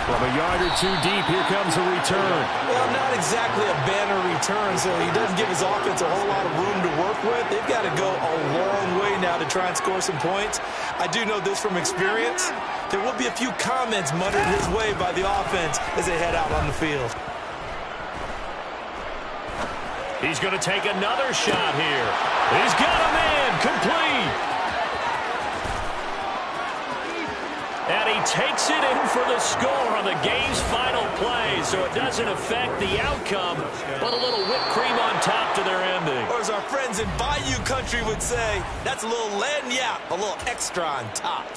From a yard or two deep, here comes a return. Well, not exactly a banner return, so he doesn't give his offense a whole lot of room to work with. They've got to go a long way now to try and score some points. I do know this from experience. There will be a few comments muttered his way by the offense as they head out on the field. He's going to take another shot here. He's got a man, complete. And he takes it in for the score on the game's final play, so it doesn't affect the outcome, but a little whipped cream on top to their ending. Or as our friends in Bayou Country would say, that's a little lagniappe, a little extra on top.